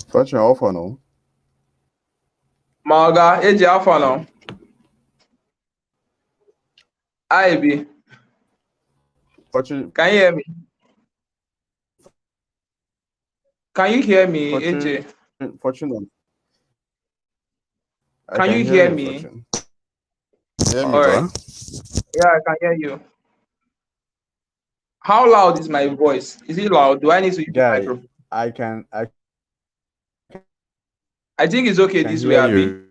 Fortunately offer no. Maga, eji afọ nọ. Ivy, Fortunately can you hear me? Can you hear me, Fortune, AJ? Fortune, I Can can you hear hear you, me? Fortune. Hear me, All right. bro? Yeah, I can hear you. How loud is my voice? Is it loud? Do I need to use the Guy, microphone? I can hear you, I think it's okay guy. this way, Abby.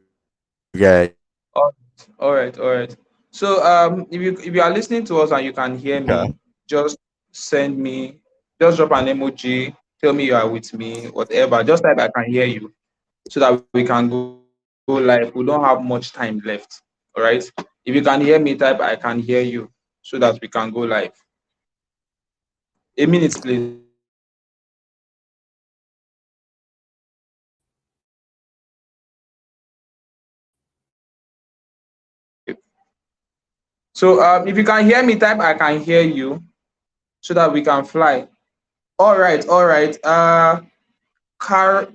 All all right. So if you are listening to us and you can hear Okay. me, just send me, just drop an emoji, tell me you are with me, whatever. Just like I can hear you, so that we can go live. We don't have much time left. All right. If you can hear me, type I can hear you, so that we can go live. A minute, please. So if you can hear me, type I can hear you, so that we can fly. All right, all right. Car,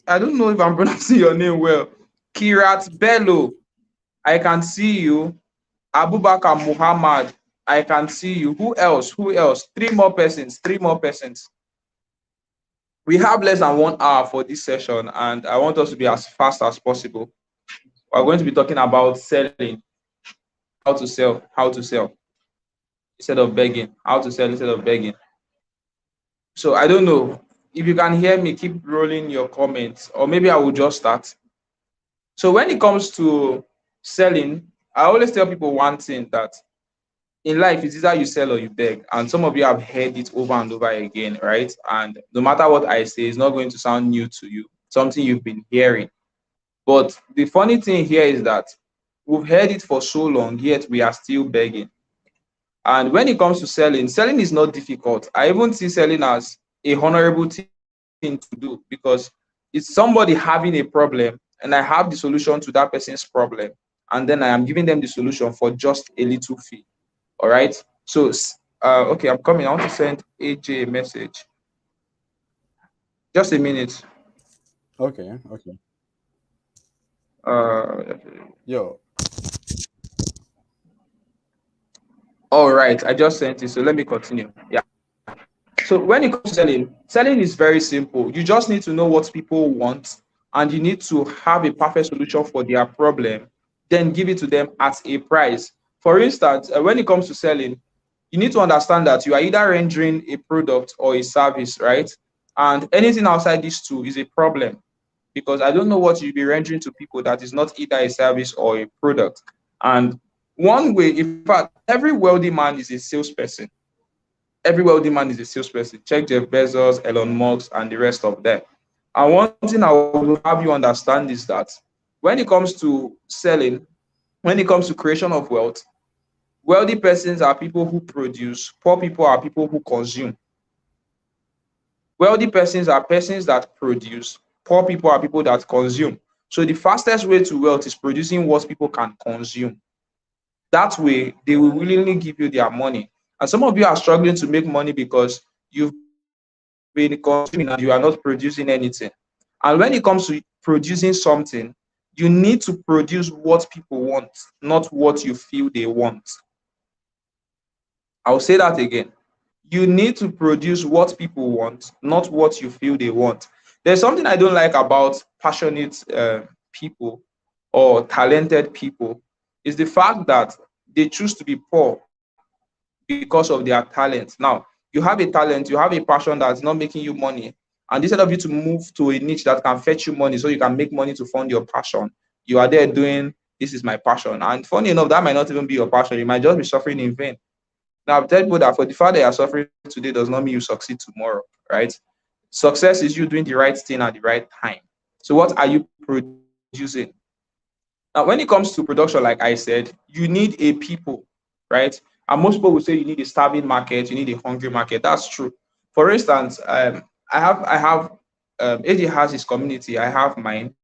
I don't know if I'm pronouncing your name well. Kirat Bello, I can see you. Abubakar Muhammad, I can see you. Who else? Who else? Three more persons. Three more persons. We have less than 1 hour for this session, and I want us to be as fast as possible. We're going to be talking about selling, how to sell instead of begging, how to sell instead of begging. So I don't know if you can hear me. Keep rolling your comments, or maybe I will just start. So when it comes to selling, I always tell people one thing, that in life it's either you sell or you beg. And some of you have heard it over and over again, right? And no matter what I say, it's not going to sound new to you, something you've been hearing. But the funny thing here is that we've heard it for so long, yet we are still begging. And when it comes to selling, selling is not difficult. I even see selling as a honorable thing to do, because it's somebody having a problem and I have the solution to that person's problem. And then I am giving them the solution for just a little fee. All right. So, okay, I'm coming. I want to send AJ a message. Just a minute. Okay, okay. Uh, Yo, all right. I just sent it. So let me continue. Yeah. So when it comes to selling, selling is very simple. You just need to know what people want, and you need to have a perfect solution for their problem, then give it to them at a price. For instance, when it comes to selling, you need to understand that you are either rendering a product or a service, right? And anything outside these two is a problem, because I don't know what you'll be rendering to people that is not either a service or a product. And one way, in fact, every wealthy man is a salesperson. Every wealthy man is a salesperson. Check Jeff Bezos, Elon Musk, and the rest of them. And one thing I would have you understand is that when it comes to selling, when it comes to creation of wealth, wealthy persons are people who produce, poor people are people who consume. Wealthy persons are persons that produce, poor people are people that consume. So the fastest way to wealth is producing what people can consume. That way, they will willingly give you their money. And some of you are struggling to make money because you've been consuming and you are not producing anything. And when it comes to producing something, you need to produce what people want, not what you feel they want. I'll say that again. You need to produce what people want, not what you feel they want. There's something I don't like about passionate people or talented people, is the fact that they choose to be poor because of their talent. Now, you have a talent, you have a passion that's not making you money, and instead of you to move to a niche that can fetch you money so you can make money to fund your passion, you are there doing this is my passion. And funny enough, that might not even be your passion. You might just be suffering in vain. Now, I tell people that for the fact that you are suffering today does not mean you succeed tomorrow, right? Success is you doing the right thing at the right time. So, what are you producing? Now, when it comes to production, like I said, you need a people, right? And most people will say you need a starving market, you need a hungry market. That's true. For instance, AJ has his community, I have mine,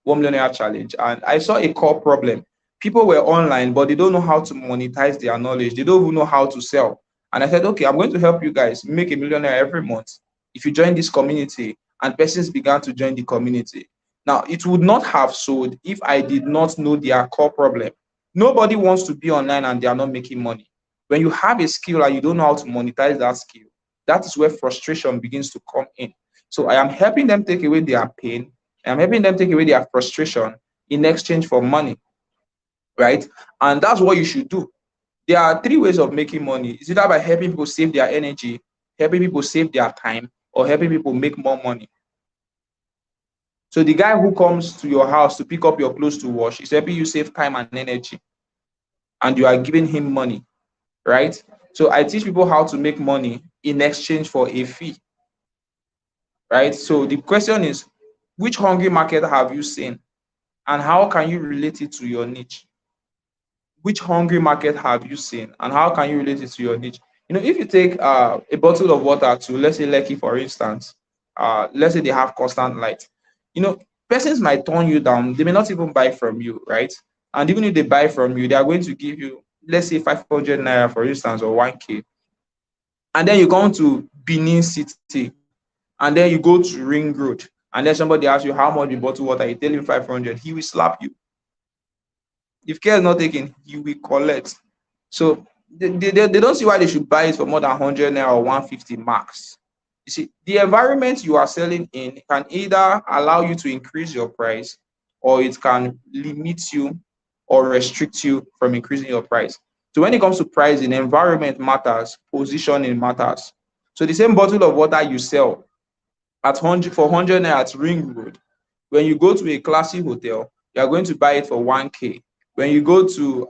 1 Millionaire Challenge, and I saw a core problem. People were online, but they don't know how to monetize their knowledge. They don't even know how to sell. And I said, okay, I'm going to help you guys make a millionaire every month if you join this community. And persons began to join the community. Now, it would not have sold if I did not know their core problem. Nobody wants to be online and they are not making money. When you have a skill and you don't know how to monetize that skill, that is where frustration begins to come in. So I am helping them take away their pain. I'm helping them take away their frustration in exchange for money, right? And that's what you should do. There are three ways of making money. It's either by helping people save their energy, helping people save their time, or helping people make more money. So the guy who comes to your house to pick up your clothes to wash is helping you save time and energy, and you are giving him money, right? So I teach people how to make money in exchange for a fee, right? So the question is, which hungry market have you seen, and how can you relate it to your niche? Which hungry market have you seen, and how can you relate it to your niche? If you take a bottle of water to, let's say, Lekki, for instance, let's say they have constant light, persons might turn you down. They may not even buy from you, right? And even if they buy from you, they are going to give you, let's say, 500 naira, for instance, or 1K. And then you come to Benin City, and then you go to Ring Road, and then somebody asks you how much the bottle water, you tell him 500, he will slap you. If care is not taken, he will collect. So they don't see why they should buy it for more than 100 naira or 150 max. You see, the environment you are selling in can either allow you to increase your price, or it can limit you or restrict you from increasing your price. So when it comes to pricing, environment matters, positioning matters. So the same bottle of water you sell at 100 naira at Ring Road, when you go to a classy hotel, you are going to buy it for 1K. When you go to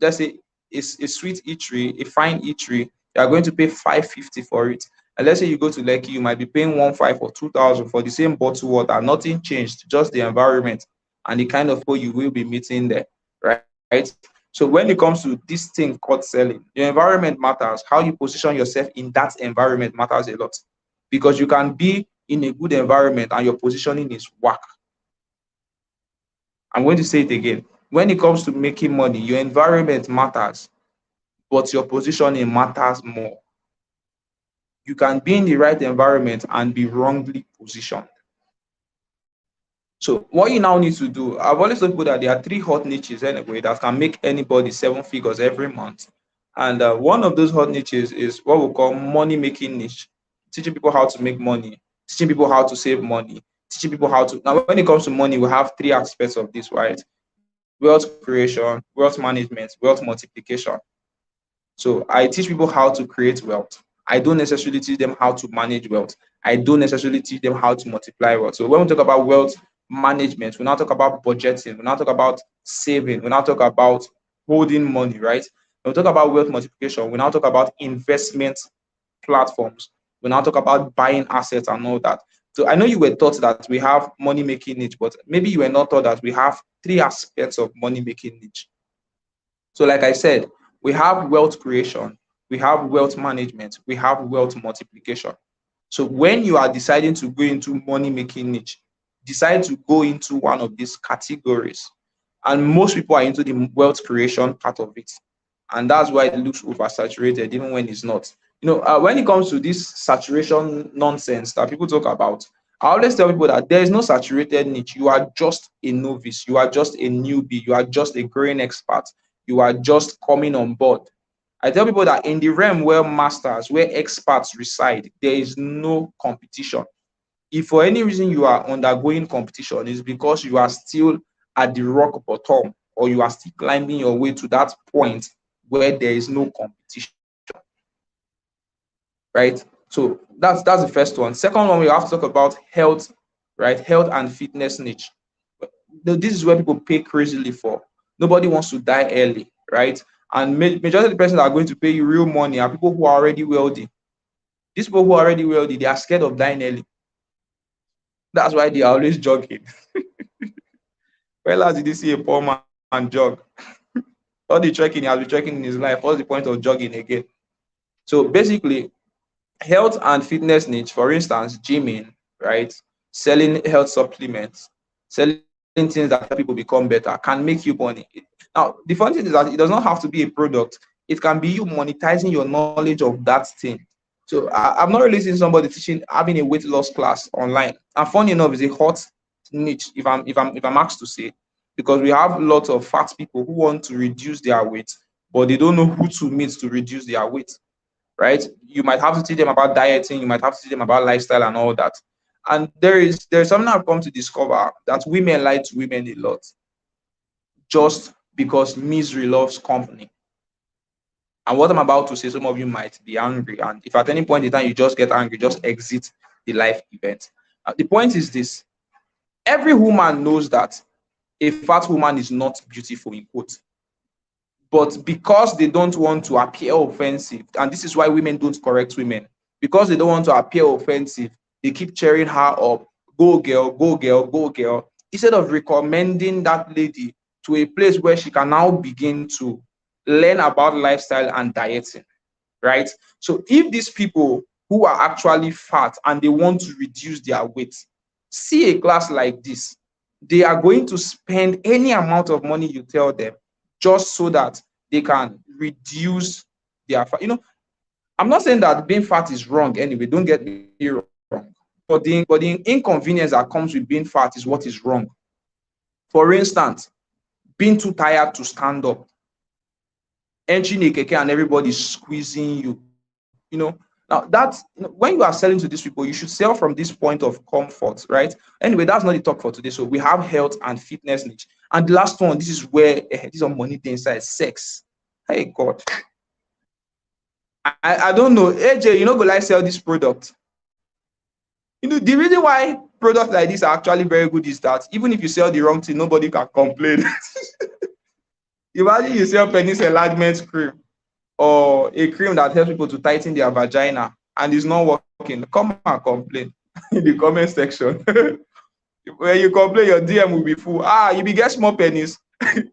let's say a sweet eatery, a fine eatery, you are going to pay 550 for it. And let's say you go to Lekki, you might be paying 1,500 or 2,000 for the same bottle water. Nothing changed, just the environment and the kind of people you will be meeting there, right? So when it comes to this thing called selling, your environment matters. How you position yourself in that environment matters a lot, because you can be in a good environment and your positioning is whack. I'm going to say it again. When it comes to making money, your environment matters, but your positioning matters more. You can be in the right environment and be wrongly positioned. So what you now need to do, I've always told people that there are three hot niches anyway that can make anybody 7 figures every month. And one of those hot niches is what we call money making niche, teaching people how to make money, teaching people how to save money, teaching people how to. Now, when it comes to money, we have three aspects of this, right? Wealth creation, wealth management, wealth multiplication. So I teach people how to create wealth. I don't necessarily teach them how to manage wealth. I don't necessarily teach them how to multiply wealth. So when we talk about wealth management, we now talk about budgeting, we now talk about saving, we now talk about holding money, right? When we talk about wealth multiplication, we now talk about investment platforms. We now talk about buying assets and all that. So I know you were taught that we have money making niche, but maybe you were not taught that we have three aspects of money making niche. So like I said, we have wealth creation, we have wealth management, we have wealth multiplication. So when you are deciding to go into money making niche, decide to go into one of these categories. And most people are into the wealth creation part of it. And that's why it looks oversaturated, even when it's not. When it comes to this saturation nonsense that people talk about, I always tell people that there is no saturated niche. You are just a novice. You are just a newbie. You are just a growing expert. You are just coming on board. I tell people that in the realm where masters, where experts reside, there is no competition. If for any reason you are undergoing competition, it's because you are still at the rock bottom, or you are still climbing your way to that point where there is no competition. Right? So that's the first one. Second one, we have to talk about health, right? Health and fitness niche. This is where people pay crazily for. Nobody wants to die early, right? And majority of the persons that are going to pay you real money are people who are already wealthy. These people who are already wealthy, they are scared of dying early. That's why they are always jogging. Well, as did you see a poor man jog? All the trekking, he has been trekking in his life. What's the point of jogging again? So basically, health and fitness niche, for instance, gymming, right? Selling health supplements, selling things that help people become better can make you money. Now, the funny thing is that it does not have to be a product. It can be you monetizing your knowledge of that thing. So I've not really seen somebody teaching, having a weight loss class online. And funny enough, it's a hot niche, if I'm asked to say, because we have lots of fat people who want to reduce their weight, but they don't know who to meet to reduce their weight. Right? You might have to teach them about dieting, you might have to teach them about lifestyle and all that. And there's something I've come to discover, that women lie to women a lot, just because misery loves company. And what I'm about to say, some of you might be angry. And if at any point in time you just get angry, just exit the live event. The point is this: every woman knows that a fat woman is not beautiful, in quotes. But because they don't want to appear offensive, and this is why women don't correct women, because they don't want to appear offensive, they keep cheering her up. Go girl, go girl, go girl. Instead of recommending that lady to a place where she can now begin to learn about lifestyle and dieting, right? So if these people who are actually fat and they want to reduce their weight see a class like this, they are going to spend any amount of money you tell them, just so that they can reduce their fat. I'm not saying that being fat is wrong anyway, don't get me wrong. But the inconvenience that comes with being fat is what is wrong. For instance, being too tired to stand up, entering a keke and everybody squeezing you. Now that's, when you are selling to these people, you should sell from this point of comfort, right? Anyway, that's not the talk for today. So we have health and fitness niche. And the last one, this is where this on money inside, sex. Hey God. I don't know. AJ, go like sell this product. The reason why products like this are actually very good is that even if you sell the wrong thing, nobody can complain. Imagine you sell penis enlargement cream, or a cream that helps people to tighten their vagina, and it's not working. Come and complain in the comment section. When you complain, your DM will be full. You be get small penis.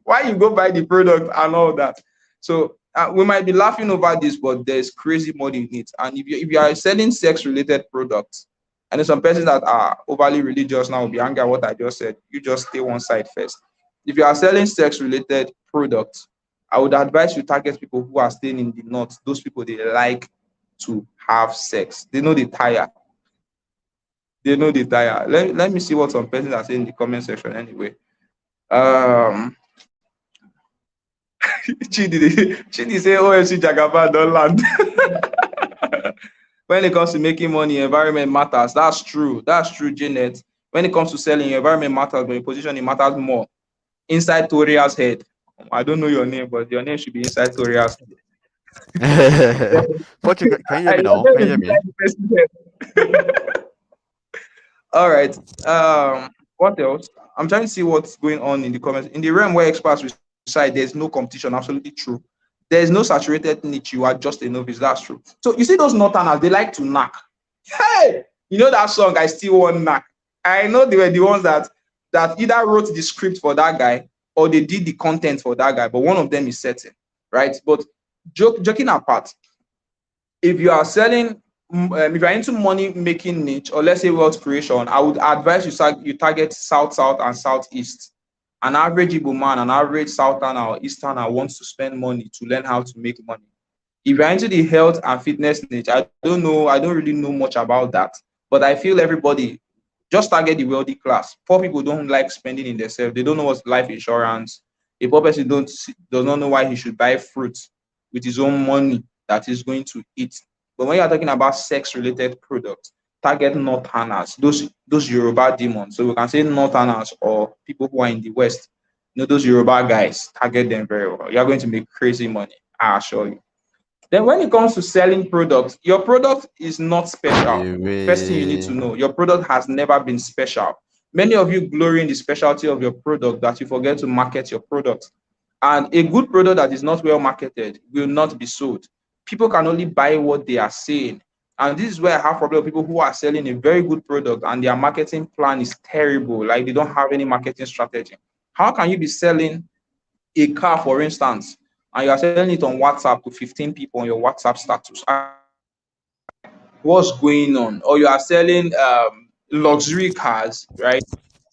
Why you go buy the product and all that? So we might be laughing over this, but there's crazy money in it. And if you are selling sex related products, and there's some persons that are overly religious now will be angry at what I just said, you just stay one side first. If you are selling sex related products, I would advise you target people who are staying in the north. Those people, they like to have sex. They know they tire. They know they tire. Let me see what some persons are saying in the comment section anyway. Chidi say OFC Jagaba don't land. When it comes to making money, environment matters. That's true. That's true, Janet. When it comes to selling, your environment matters, but your position, it matters more. Inside Toria's head. I don't know your name, but your name should be inside Toria's head. Fortune, can you hear me now? Can you hear me? All right. What else? I'm trying to see what's going on in the comments. In the realm where experts reside, there's no competition. Absolutely true. There's no saturated niche. You are just a novice. That's true. So you see those northerners, they like to knock. Hey, that song, I Still Want Knack. I know they were the ones that either wrote the script for that guy or they did the content for that guy, but one of them is certain, right? But joking apart, if you are selling, if you're into money making niche, or let's say wealth creation, I would advise you target South, and Southeast. An average Igbo man, an average Southerner or Easterner wants to spend money to learn how to make money. If you're into the health and fitness niche, I don't really know much about that, but I feel everybody just target the wealthy class. Poor people don't like spending in themselves. They don't know what's life insurance. A poor person does not know why he should buy fruit with his own money that he's going to eat. But when you're talking about sex-related products, target Northerners, those Yoruba demons. So we can say Northerners or people who are in the West. Those Yoruba guys, target them very well. You're going to make crazy money, I assure you. Then when it comes to selling products, your product is not special. First thing you need to know, your product has never been special. Many of you glory in the specialty of your product that you forget to market your product. And a good product that is not well marketed will not be sold. People can only buy what they are saying. And this is where I have problem with people who are selling a very good product and their marketing plan is terrible. Like they don't have any marketing strategy. How can you be selling a car, for instance, and you are selling it on WhatsApp to 15 people on your WhatsApp status? What's going on? Or you are selling luxury cars, right?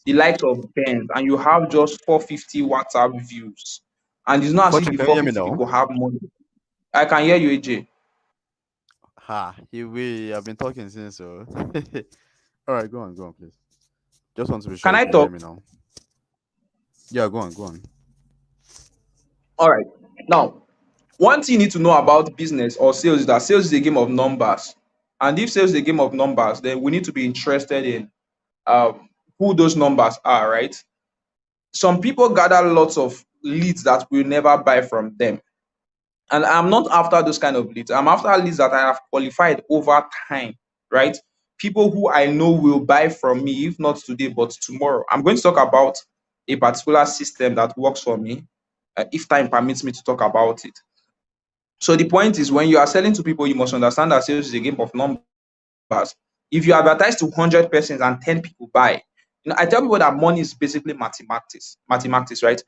The likes of Benz, and you have just 450 WhatsApp views. And it's not as if Fortune, the can you hear me 450 now? people have money. I can hear you, AJ. I've been talking since, so. All right, go on, please. Just want to be sure Can you I can hear talk? me now. Yeah, go on. All right. Now, one thing you need to know about business or sales is that sales is a game of numbers. And if sales is a game of numbers, then we need to be interested in who those numbers are, right? Some people gather lots of leads that will never buy from them. And I'm not after those kind of leads. I'm after leads that I have qualified over time, right? People who I know will buy from me, if not today, but tomorrow. I'm going to talk about a particular system that works for me, if time permits me to talk about it. So the point is, when you are selling to people, you must understand that sales is a game of numbers. If you advertise to 100 persons and 10 people buy, I tell people that money is basically mathematics, right?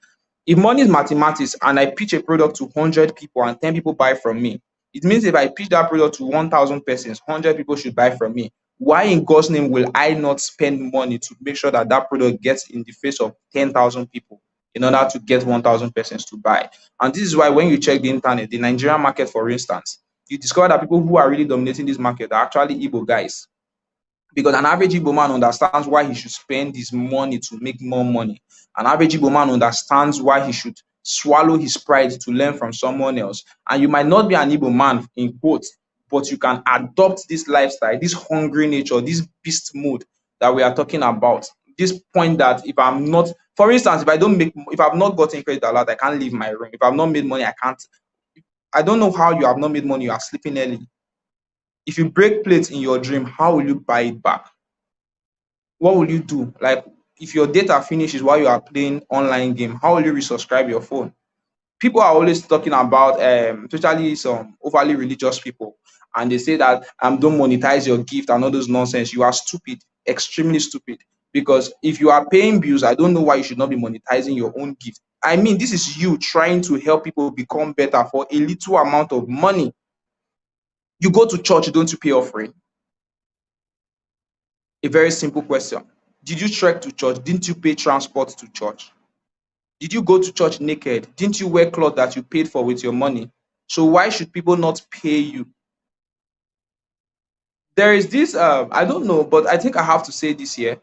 If money is mathematics and I pitch a product to 100 people and 10 people buy from me, it means if I pitch that product to 1,000 persons, 100 people should buy from me. Why in God's name will I not spend money to make sure that that product gets in the face of 10,000 people in order to get 1,000 persons to buy? And this is why when you check the internet, the Nigerian market, for instance, you discover that people who are really dominating this market are actually Igbo guys. Because an average Igbo man understands why he should spend his money to make more money. An average Igbo man understands why he should swallow his pride to learn from someone else. And you might not be an Igbo man, in quotes, but you can adopt this lifestyle, this hungry nature, this beast mode that we are talking about. This point that if I'm not, for instance, if I've not gotten credit allowed, I can't leave my room. If I've not made money, I don't know how you have not made money, you are sleeping early. If you break plates in your dream, how will you buy it back? What will you do? Like, if your data finishes while you are playing online game, how will you resubscribe your phone? People are always talking about, especially some overly religious people, and they say that don't monetize your gift and all those nonsense. You are stupid, extremely stupid. Because if you are paying bills, I don't know why you should not be monetizing your own gift. I mean, this is you trying to help people become better for a little amount of money. You go to church, don't you pay offering? A very simple question. Did you trek to church? Didn't you pay transport to church? Did you go to church naked? Didn't you wear clothes that you paid for with your money? So why should people not pay you? There is this, I don't know, but I think I have to say this here.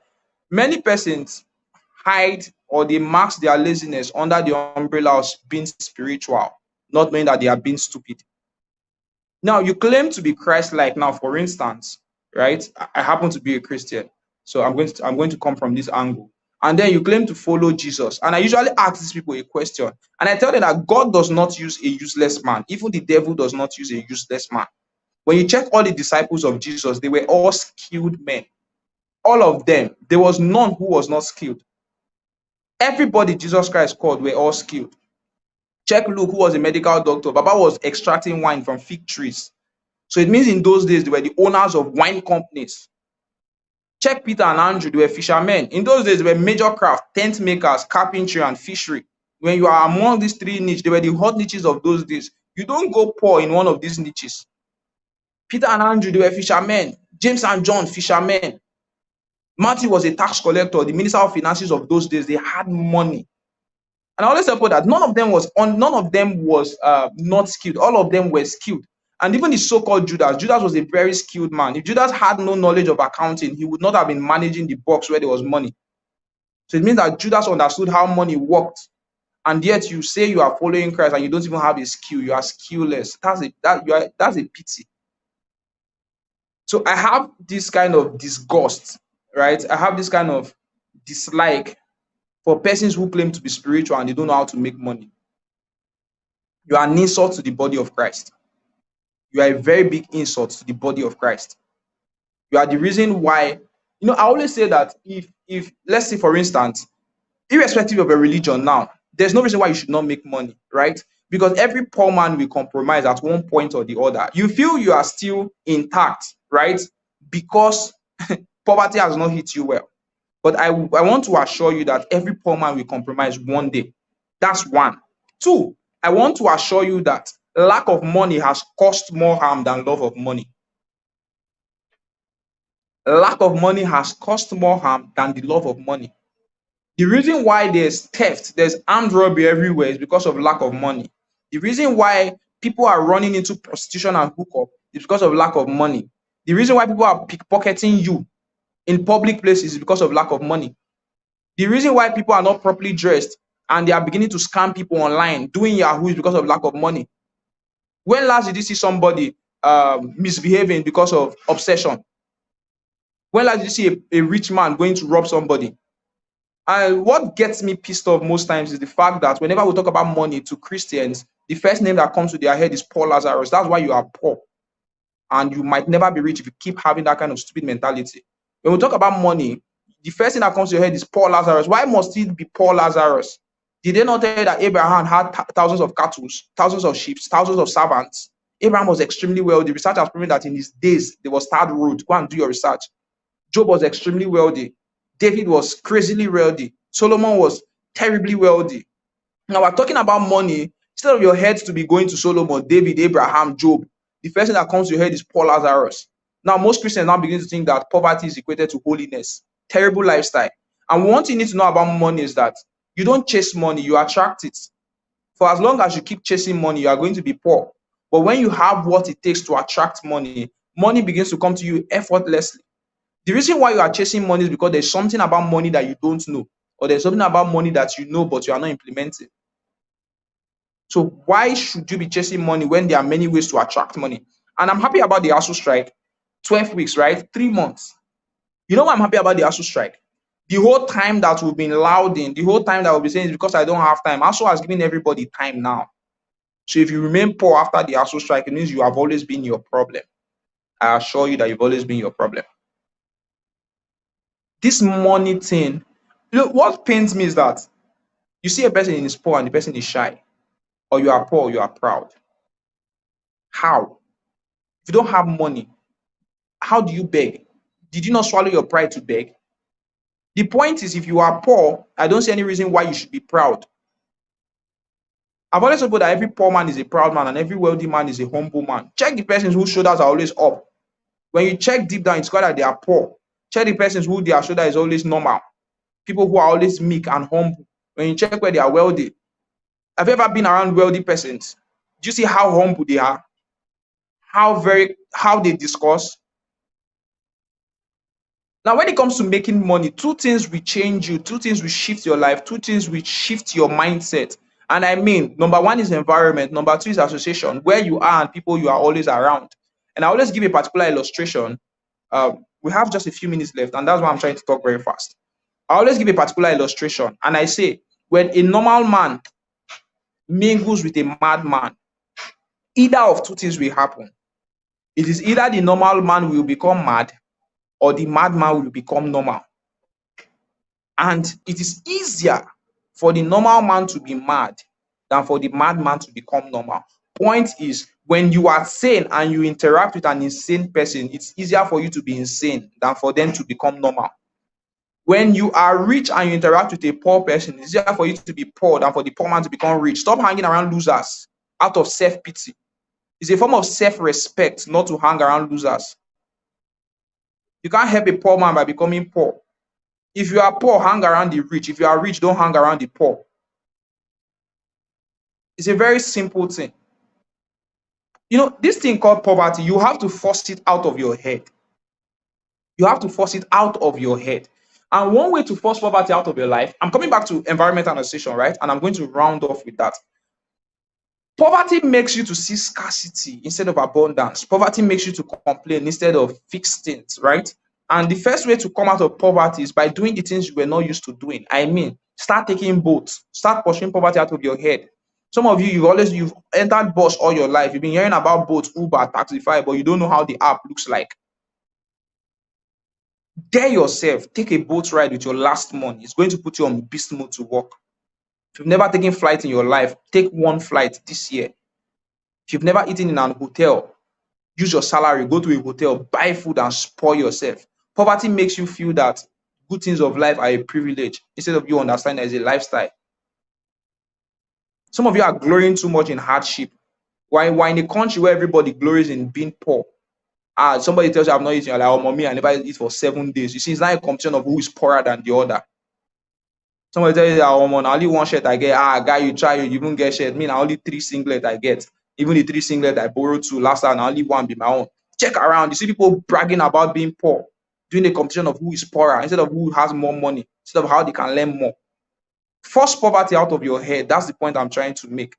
Many persons hide or they mask their laziness under the umbrella of being spiritual, not knowing that they are being stupid. Now, you claim to be Christ-like. Now, for instance, right? I happen to be a Christian, so I'm going to come from this angle. And then you claim to follow Jesus. And I usually ask these people a question. And I tell them that God does not use a useless man. Even the devil does not use a useless man. When you check all the disciples of Jesus, they were all skilled men. All of them. There was none who was not skilled. Everybody Jesus Christ called were all skilled. Check Luke, who was a medical doctor. Baba was extracting wine from fig trees. So it means in those days, they were the owners of wine companies. Check Peter and Andrew, they were fishermen. In those days, they were major craft, tent makers, carpentry, and fishery. When you are among these three niches, they were the hot niches of those days. You don't go poor in one of these niches. Peter and Andrew, they were fishermen. James and John, fishermen. Matthew was a tax collector, the minister of finances of those days. They had money. And I always tell people that none of them was not skilled. All of them were skilled. And even the so-called Judas was a very skilled man. If Judas had no knowledge of accounting, he would not have been managing the box where there was money. So it means that Judas understood how money worked. And yet you say you are following Christ and you don't even have a skill. You are skillless. That's a pity. So I have this kind of disgust, right? I have this kind of dislike for persons who claim to be spiritual and they don't know how to make money. You are an insult to the body of Christ. You are a very big insult to the body of Christ. You are the reason why, I always say that if let's say, for instance, irrespective of a religion now, there's no reason why you should not make money, right? Because every poor man will compromise at one point or the other. You feel you are still intact, right? Because poverty has not hit you well. But I want to assure you that every poor man will compromise one day. That's one. Two, I want to assure you that lack of money has caused more harm than love of money. Lack of money has caused more harm than the love of money. The reason why there's theft, there's armed robbery everywhere is because of lack of money. The reason why people are running into prostitution and hookup is because of lack of money. The reason why people are pickpocketing you in public places is because of lack of money. The reason why people are not properly dressed and they are beginning to scam people online, doing Yahoo, is because of lack of money. When last did you see somebody misbehaving because of obsession? When last did you see a rich man going to rob somebody? And what gets me pissed off most times is the fact that whenever we talk about money to Christians, the first name that comes to their head is Poor Lazarus. That's why you are poor. And you might never be rich if you keep having that kind of stupid mentality. When we talk about money, the first thing that comes to your head is Poor Lazarus. Why must it be Poor Lazarus? Did they not tell you that Abraham had thousands of cattle, thousands of sheep, thousands of servants? Abraham was extremely wealthy. Research has proven that in his days, there was third road. Go and do your research. Job was extremely wealthy. David was crazily wealthy. Solomon was terribly wealthy. Now we're talking about money. Instead of your head to be going to Solomon, David, Abraham, Job, the first thing that comes to your head is Poor Lazarus. Now most Christians now begin to think that poverty is equated to holiness. Terrible lifestyle. And one thing you need to know about money is that you don't chase money, you attract it. For as long as you keep chasing money, you are going to be poor. But when you have what it takes to attract money, money begins to come to you effortlessly. The reason why you are chasing money is because there's something about money that you don't know, or there's something about money that you know but you are not implementing. So why should you be chasing money when there are many ways to attract money? And I'm happy about the ASU strike. 12 weeks, right? 3 months. You know why I'm happy about the ASU strike? The whole time that we've been lauding, the whole time that we'll be saying is because I don't have time. ASU has given everybody time now. So if you remain poor after the ASU strike, it means you have always been your problem. I assure you that you've always been your problem. This money thing, look, what pains me is that you see a person is poor and the person is shy, or you are poor, or you are proud. How? If you don't have money, how do you beg? Did you not swallow your pride to beg? The point is, if you are poor, I don't see any reason why you should be proud. I've always told you that every poor man is a proud man and every wealthy man is a humble man. Check the persons whose shoulders are always up. When you check deep down, it's clear that they are poor. Check the persons who their shoulder is always normal. People who are always meek and humble. When you check where they are wealthy, have you ever been around wealthy persons? Do you see how humble they are? How they discuss? Now, when it comes to making money, two things will change you, two things will shift your life, two things will shift your mindset. And I mean, number one is environment, number two is association, where you are and people you are always around. And I always give a particular illustration. We have just a few minutes left, and that's why I'm trying to talk very fast. I always give a particular illustration, and I say, when a normal man mingles with a madman, either of two things will happen. It is either the normal man will become mad, or the madman will become normal. And it is easier for the normal man to be mad than for the madman to become normal. Point is, when you are sane and you interact with an insane person, it's easier for you to be insane than for them to become normal. When you are rich and you interact with a poor person, it's easier for you to be poor than for the poor man to become rich. Stop hanging around losers out of self-pity. It's a form of self-respect not to hang around losers. You can't help a poor man by becoming poor. If you are poor, hang around the rich. If you are rich, don't hang around the poor. It's a very simple thing. You know, this thing called poverty, you have to force it out of your head. You have to force it out of your head. And one way to force poverty out of your life, I'm coming back to environmental association, right? And I'm going to round off with that. Poverty makes you to see scarcity instead of abundance. Poverty makes you to complain instead of fix things, right? And the first way to come out of poverty is by doing the things you were not used to doing. I mean, start taking boats. Start pushing poverty out of your head. Some of you, you've entered bus all your life. You've been hearing about boats, Uber, Taxify, but you don't know how the app looks like. Dare yourself. Take a boat ride with your last money. It's going to put you on beast mode to work. If you've never taken flight in your life, take one flight this year. If you've never eaten in an hotel, use your salary, go to a hotel, buy food and spoil yourself. Poverty makes you feel that good things of life are a privilege instead of you understanding as a lifestyle. Some of you are glorying too much in hardship. Why in a country where everybody glories in being poor? Somebody tells you, I've not eaten, you're like, oh, mommy, I never eat for 7 days. You see, it's not a competition of who is poorer than the other. Somebody tells you, oh, man, only one shirt I get. Guy, you try, you even get shirt. Me, only 3 singlet I get. Even the 3 singlet I borrowed to last time, only one be my own. Check around. You see people bragging about being poor, doing a competition of who is poorer instead of who has more money, instead of how they can learn more. Force poverty out of your head. That's the point I'm trying to make.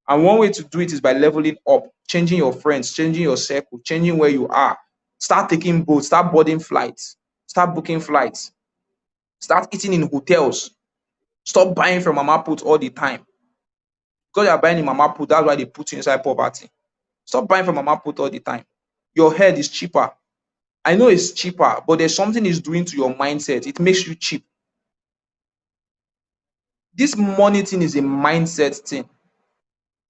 And one way to do it is by leveling up, changing your friends, changing your circle, changing where you are. Start taking boats, start boarding flights, start booking flights, start eating in hotels. Stop buying from mama put all the time. Because you are buying in mama put, that's why they put you inside poverty. Stop buying from mama put all the time. Your head is cheaper. I know it's cheaper, but there's something it's doing to your mindset. It makes you cheap. This money thing is a mindset thing.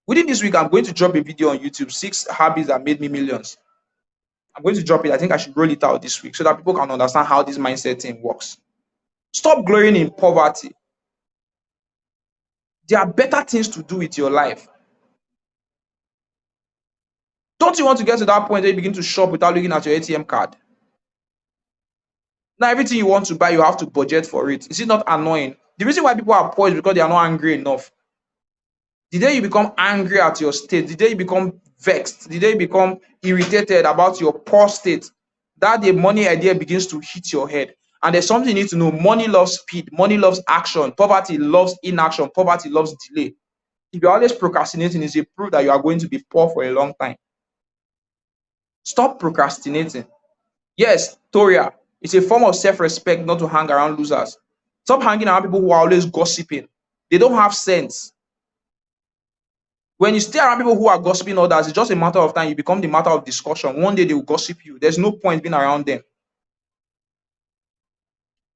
Within this week, I'm going to drop a video on YouTube, 6 habits that made me millions. I'm going to drop it. I think I should roll it out this week so that people can understand how this mindset thing works. Stop glorying in poverty. There are better things to do with your life. Don't you want to get to that point where you begin to shop without looking at your ATM card? Now, everything you want to buy, you have to budget for it. Is it not annoying? The reason why people are poor is because they are not angry enough. The day you become angry at your state, the day you become vexed, the day you become irritated about your poor state, that the money idea begins to hit your head. And there's something you need to know. Money loves speed. Money loves action. Poverty loves inaction. Poverty loves delay. If you're always procrastinating, it's a proof that you are going to be poor for a long time. Stop procrastinating. Yes, Toria, it's a form of self-respect not to hang around losers. Stop hanging around people who are always gossiping. They don't have sense. When you stay around people who are gossiping others, it's just a matter of time. You become the matter of discussion. One day they will gossip you. There's no point being around them.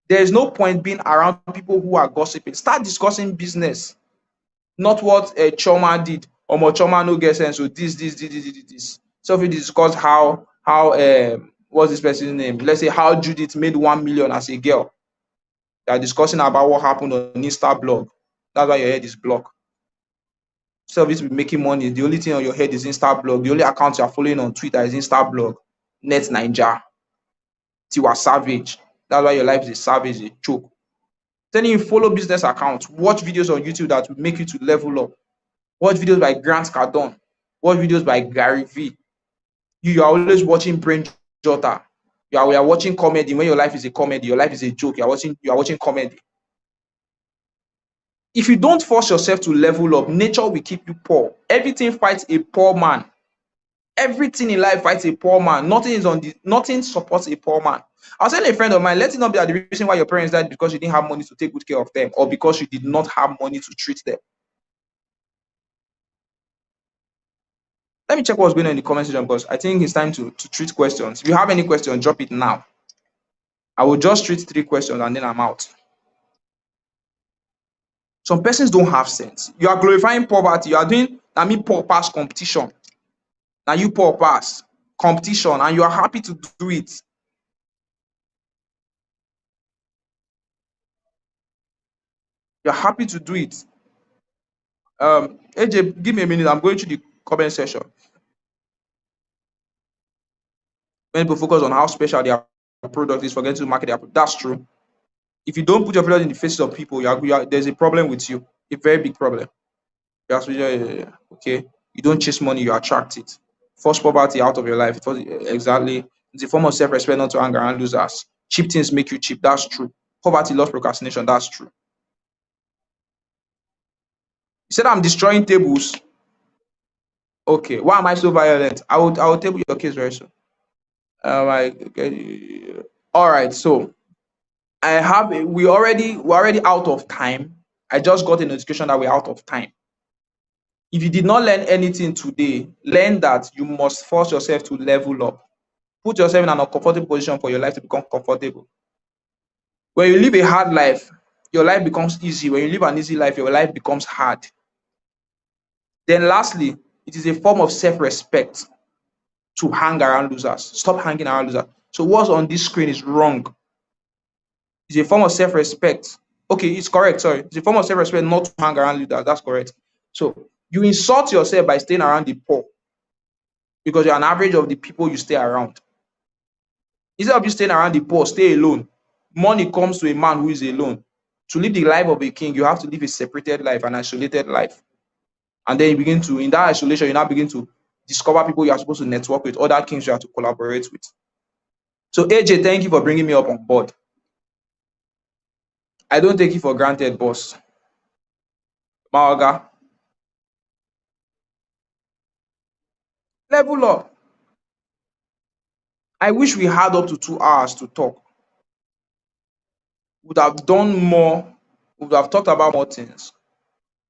There is no point being around people who are gossiping. Start discussing business, not what Choma did or more Choma no get sense. So this. So if you discuss how what's this person's name? Let's say how Judith made 1 million as a girl. They are discussing about what happened on Insta blog. That's why your head is blocked. Instead of you to be making money, the only thing on your head is Insta blog. The only account you are following on Twitter is Insta blog, Net Ninja, Tiwa Savage. That's why your life is a savage, a choke. Then you follow business accounts, watch videos on YouTube that will make you to level up. Watch videos by Grant Cardone. Watch videos by Gary V. You are always watching Brain Jota. We are watching comedy. When your life is a comedy, your life is a joke. You are watching comedy. If you don't force yourself to level up, nature will keep you poor. Everything fights a poor man. Everything in life fights a poor man. Nothing supports a poor man. I was telling a friend of mine, let it not be that the reason why your parents died because you didn't have money to take good care of them or because you did not have money to treat them. Let me check what's going on in the comment section because I think it's time to treat questions. If you have any question, drop it now. I will just treat 3 questions and then I'm out. Some persons don't have sense. You are glorifying poverty. You are doing, poor pass competition. Now you poor pass competition and you are happy to do it. You're happy to do it. AJ, give me a minute. I'm going to the comment section. When people focus on how special their product is, forget to market their product. That's true. If you don't put your product in the faces of people, there's a problem with you. A very big problem. Okay. You don't chase money, you attract it. Force poverty out of your life. Exactly. It's a form of self-respect not to hang around losers. Cheap things make you cheap. That's true. Poverty loves procrastination. That's true. You said I'm destroying tables. Okay. Why am I so violent? I will table your case very soon. All right. So we're already out of time. I just got a notification that we're out of time. If you did not learn anything today, learn that you must force yourself to level up. Put yourself in an uncomfortable position for your life to become comfortable. When you live a hard life, your life becomes easy. When you live an easy life, your life becomes hard. Then lastly, it is a form of self-respect to hang around losers. Stop hanging around losers. So what's on this screen is wrong. It's a form of self-respect. Okay, it's correct. Sorry. It's a form of self-respect not to hang around losers. That's correct. So you insult yourself by staying around the poor because you're an average of the people you stay around. Instead of you staying around the poor, stay alone. Money comes to a man who is alone. To live the life of a king, you have to live a separated life, an isolated life. And then you begin to, in that isolation, you now begin to discover people you are supposed to network with, other kings you have to collaborate with. So AJ, thank you for bringing me up on board. I don't take it for granted, boss. Maoga. Level up. I wish we had up to 2 hours to talk. Would have done more. Would have talked about more things.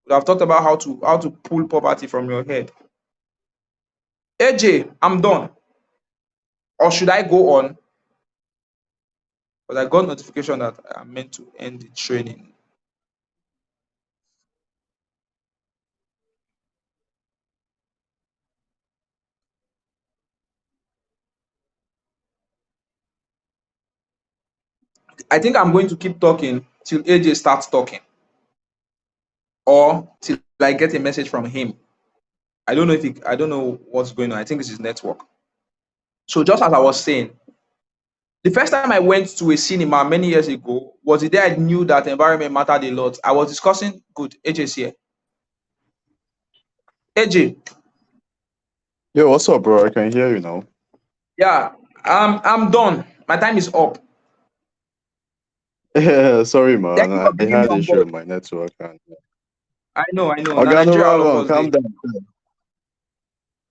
Would have talked about how to pull poverty from your head. AJ, I'm done. Or should I go on? But I got notification that I'm meant to end the training. I think I'm going to keep talking till AJ starts talking, or till I get a message from him. I don't know I don't know what's going on. I think it's his network. So just as I was saying, the first time I went to a cinema many years ago was the day I knew that environment mattered a lot. I was discussing, good, AJ's here. AJ, Yo, what's up, bro? I can hear you now. yeah, I'm done. My time is up. Sorry, Thank man. you for I bringing me had on issue board. with my network. And I know. Now okay, no Nigeria, all of problem. us Calm dey. down.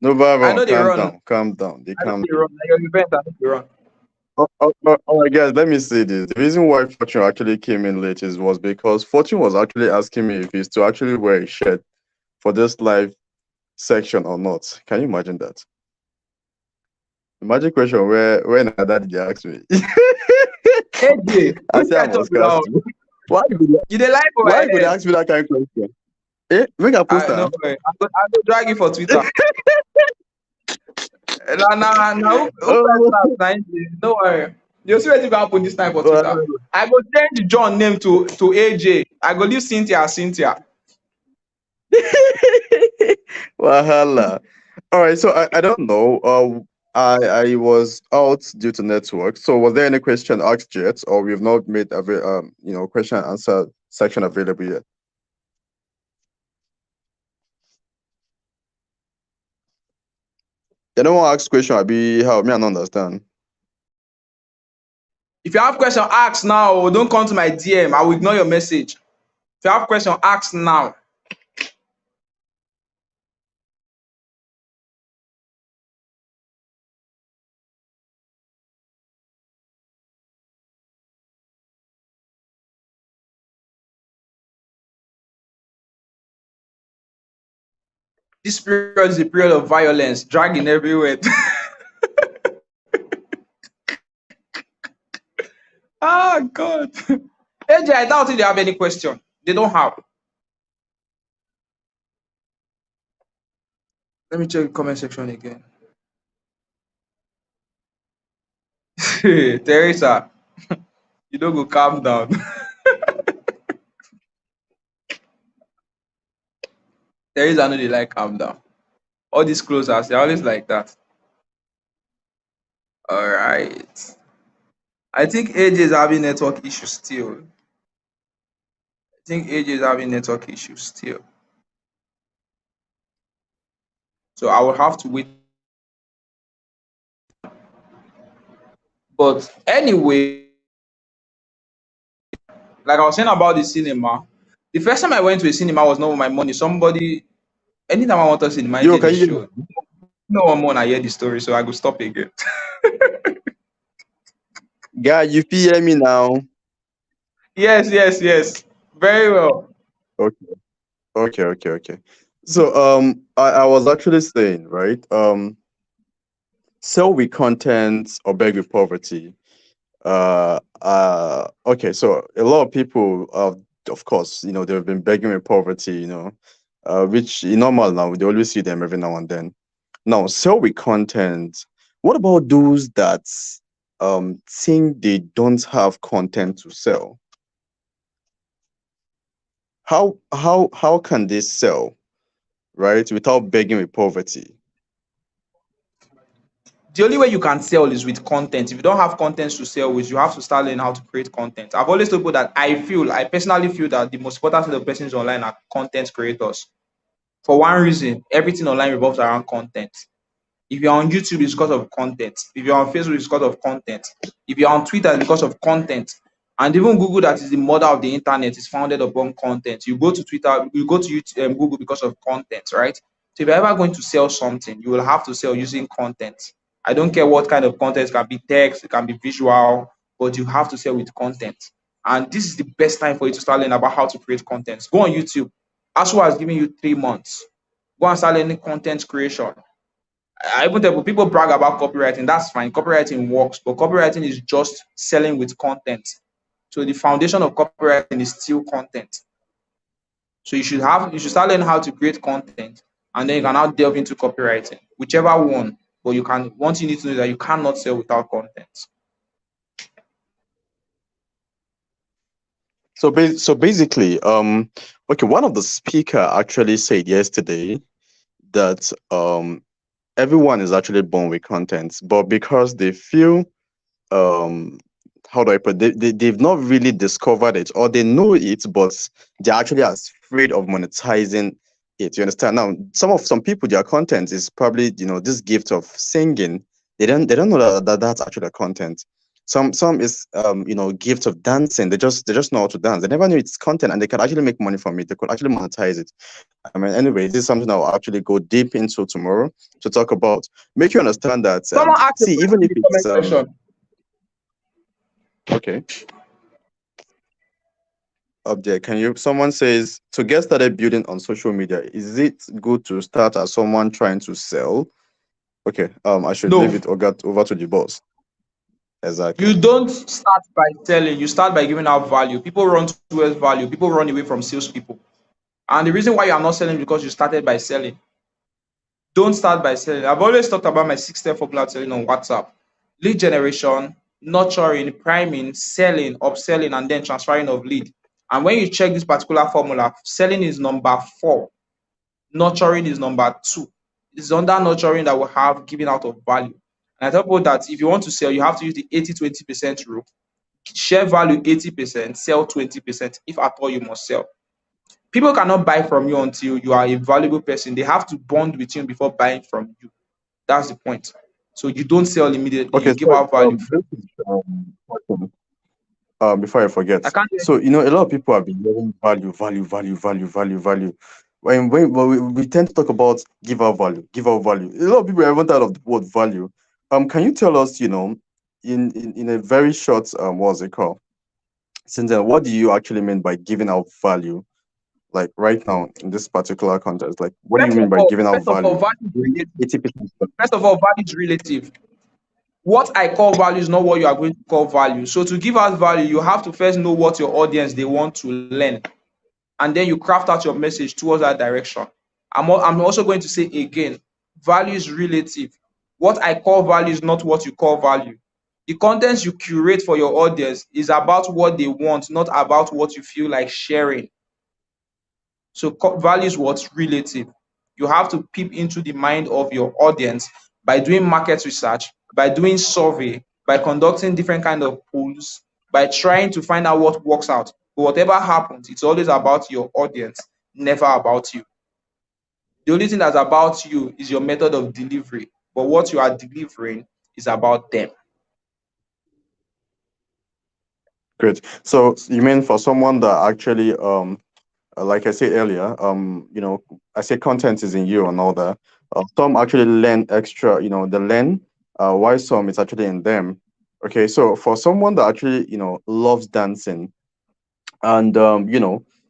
No I problem. know they Calm run. down. Calm down. They I know calm. they run. Na your event, I know they run. Oh, guys, let me say this. The reason why Fortune actually came in late was because Fortune was actually asking me if he's to actually wear a shirt for this live section or not. Can you imagine that? The magic question where Nada did they ask me? AJ, I which say I I talk must cast about? you. Why would You dey lie for my why would they head. ask me that kind of question? Make a I no poster. way. I go drag you for Twitter. Now who first Oh, start na him dey. No worry. You see wetin go happen this time for Twitter. well, I go change John name to AJ. I go leave Cynthia as Cynthia. Wahala. All right, so I don't know. I was out due to network. So was there any question asked yet, or we've not made question and answer section available yet? They don't want to ask question. I be how me I don't understand. If you have question, ask now. Or don't come to my DM. I will ignore your message. If you have question, ask now. This period is a period of violence, dragging everywhere. Ah, God. AJ, I doubt if they have any question. They don't have. Let me check the comment section again. Teresa, you don't go calm down. Teresa, know they like calm down. All these closers, they're always like that. All right. I think AJ is having network issues still. So I will have to wait. But anyway, like I was saying about the cinema, the first time I went to a cinema was not with my money. Anytime I want to cinema, I Yo, get can the you? show. No one more, I hear the story, so I go stop again. Guy, you feel hear me now? Yes. Very well. Okay. So I was actually saying, right? Sell with content or beg with poverty. Okay, so a lot of people of course, they've been begging with poverty, which is normal now. We always see them every now and then. Now, sell with content. What about those that think they don't have content to sell? How can they sell, right, without begging with poverty? The only way you can sell is with content. If you don't have content to sell with, you have to start learning how to create content. I've always told people that I personally feel that the most important set of persons online are content creators. For one reason, everything online revolves around content. If you're on YouTube, it's because of content. If you're on Facebook, it's because of content. If you're on Twitter, it's because of content. And even Google, that is the mother of the internet, is founded upon content. You go to Twitter, you go to YouTube, Google because of content, right? So if you're ever going to sell something, you will have to sell using content. I don't care what kind of content, it can be text, it can be visual, but you have to sell with content. And this is the best time for you to start learning about how to create content. Go on YouTube. ASU has given you 3 months. Go and start learning content creation. I even tell people brag about copywriting. That's fine. Copywriting works, but copywriting is just selling with content. So the foundation of copywriting is still content. So you should start learning how to create content, and then you can now delve into copywriting, whichever one. But one thing you need to know is that you cannot sell without content. So basically, okay, one of the speaker actually said yesterday that everyone is actually born with content, but because they feel how do I put it? They've not really discovered it, or they know it, but they're actually afraid of monetizing it. You understand? Now, some people, their content is probably this gift of singing. They don't know that that's actually a content. Some is gift of dancing. They just know how to dance. They never knew it's content, and they can actually make money from it. They could actually monetize it. I mean, anyway, this is something I'll actually go deep into tomorrow to talk about. Make you understand that. Someone asked a See, question even in if the it's comment section. okay. Up there, someone says to get started building on social media, is it good to start as someone trying to sell? Okay, I should leave No, it over to the boss. Exactly. you don't start by selling. You start by giving out value. People run towards value. People run away from salespeople. And the reason why you are not selling is because you started by selling. Don't start by selling. I've always talked about my 6-step formula selling on WhatsApp. Lead generation, nurturing, priming, selling, upselling, and then transferring of lead. And when you check this particular formula, selling is number 4. Nurturing is number 2. It's under nurturing that we have giving out of value. And I tell people that if you want to sell, you have to use the 80-20% rule. Share value 80%, sell 20%, if at all you must sell. People cannot buy from you until you are a valuable person. They have to bond with you before buying from you. That's the point. So you don't sell immediately. Okay, You give out value. before I forget, I can't. so a lot of people have been hearing value, value, value, value, value, value. When we tend to talk about give out value, give out value. A lot of people haven't heard of the word value. Can you tell us, in a very short what's it called? Since then, what do you actually mean by giving out value? Like right now in this particular context, like what do you mean by giving out value? Value is relative. 80%. First of all, value is relative. What I call value is not what you are going to call value. So to give out value, you have to first know what your audience they want to learn, and then you craft out your message towards that direction. I'm also going to say again, value is relative. What I call value is not what you call value. The content you curate for your audience is about what they want, not about what you feel like sharing. So value is what's relative. You have to peep into the mind of your audience by doing market research, by doing survey, by conducting different kind of polls, by trying to find out what works out. But whatever happens, it's always about your audience, never about you. The only thing that's about you is your method of delivery, but what you are delivering is about them. Great. So you mean for someone that actually like I said earlier, I say content is in you and all that. Some actually learn extra, they learn, why some it's actually in them. Okay, so for someone that actually, loves dancing, and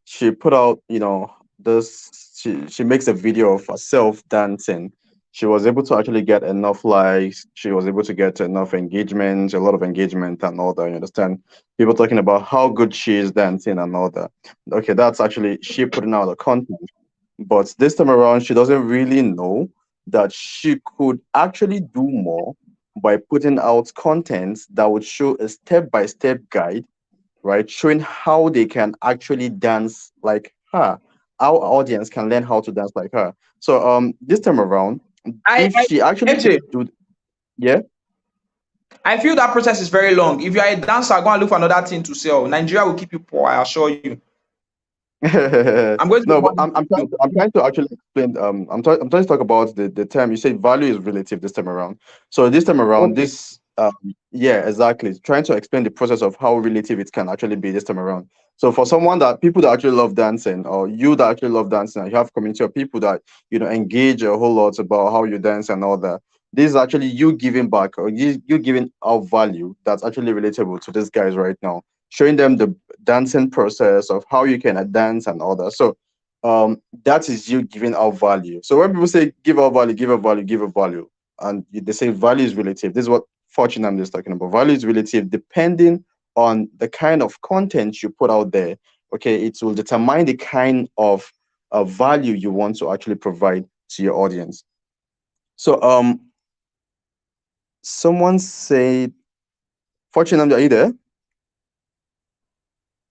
she put out, she makes a video of herself dancing. She was able to actually get enough likes. She was able to get enough engagement, a lot of engagement and all that. You understand? People talking about how good she is dancing and all that. Okay, that's actually she putting out the content. But this time around, she doesn't really know that she could actually do more by putting out content that would show a step-by-step guide, right? Showing how they can actually dance like her. Our audience can learn how to dance like her. So this time around, if she actually MJ, do, yeah. I feel that process is very long. If you are a dancer, go and look for another thing to sell. Nigeria will keep you poor, I assure you. I'm going to No, but I'm trying to actually explain. I'm trying to talk about the term. You said value is relative this time around. So this time around, Okay. yeah, exactly. Trying to explain the process of how relative it can actually be this time around. So for someone that people that actually love dancing, or you that actually love dancing, and you have community of people that engage a whole lot about how you dance and all that. This is actually you giving back, or you giving out value that's actually relatable to these guys right now, showing them the dancing process of how you can dance and all that. So that is you giving out value. So when people say give out value, give out value, give out value, and they say value is relative. This is what Fortune I'm just talking about. Value is relative depending on the kind of content you put out there. Okay, it will determine the kind of value you want to actually provide to your audience. So someone said, Fortune, are you there?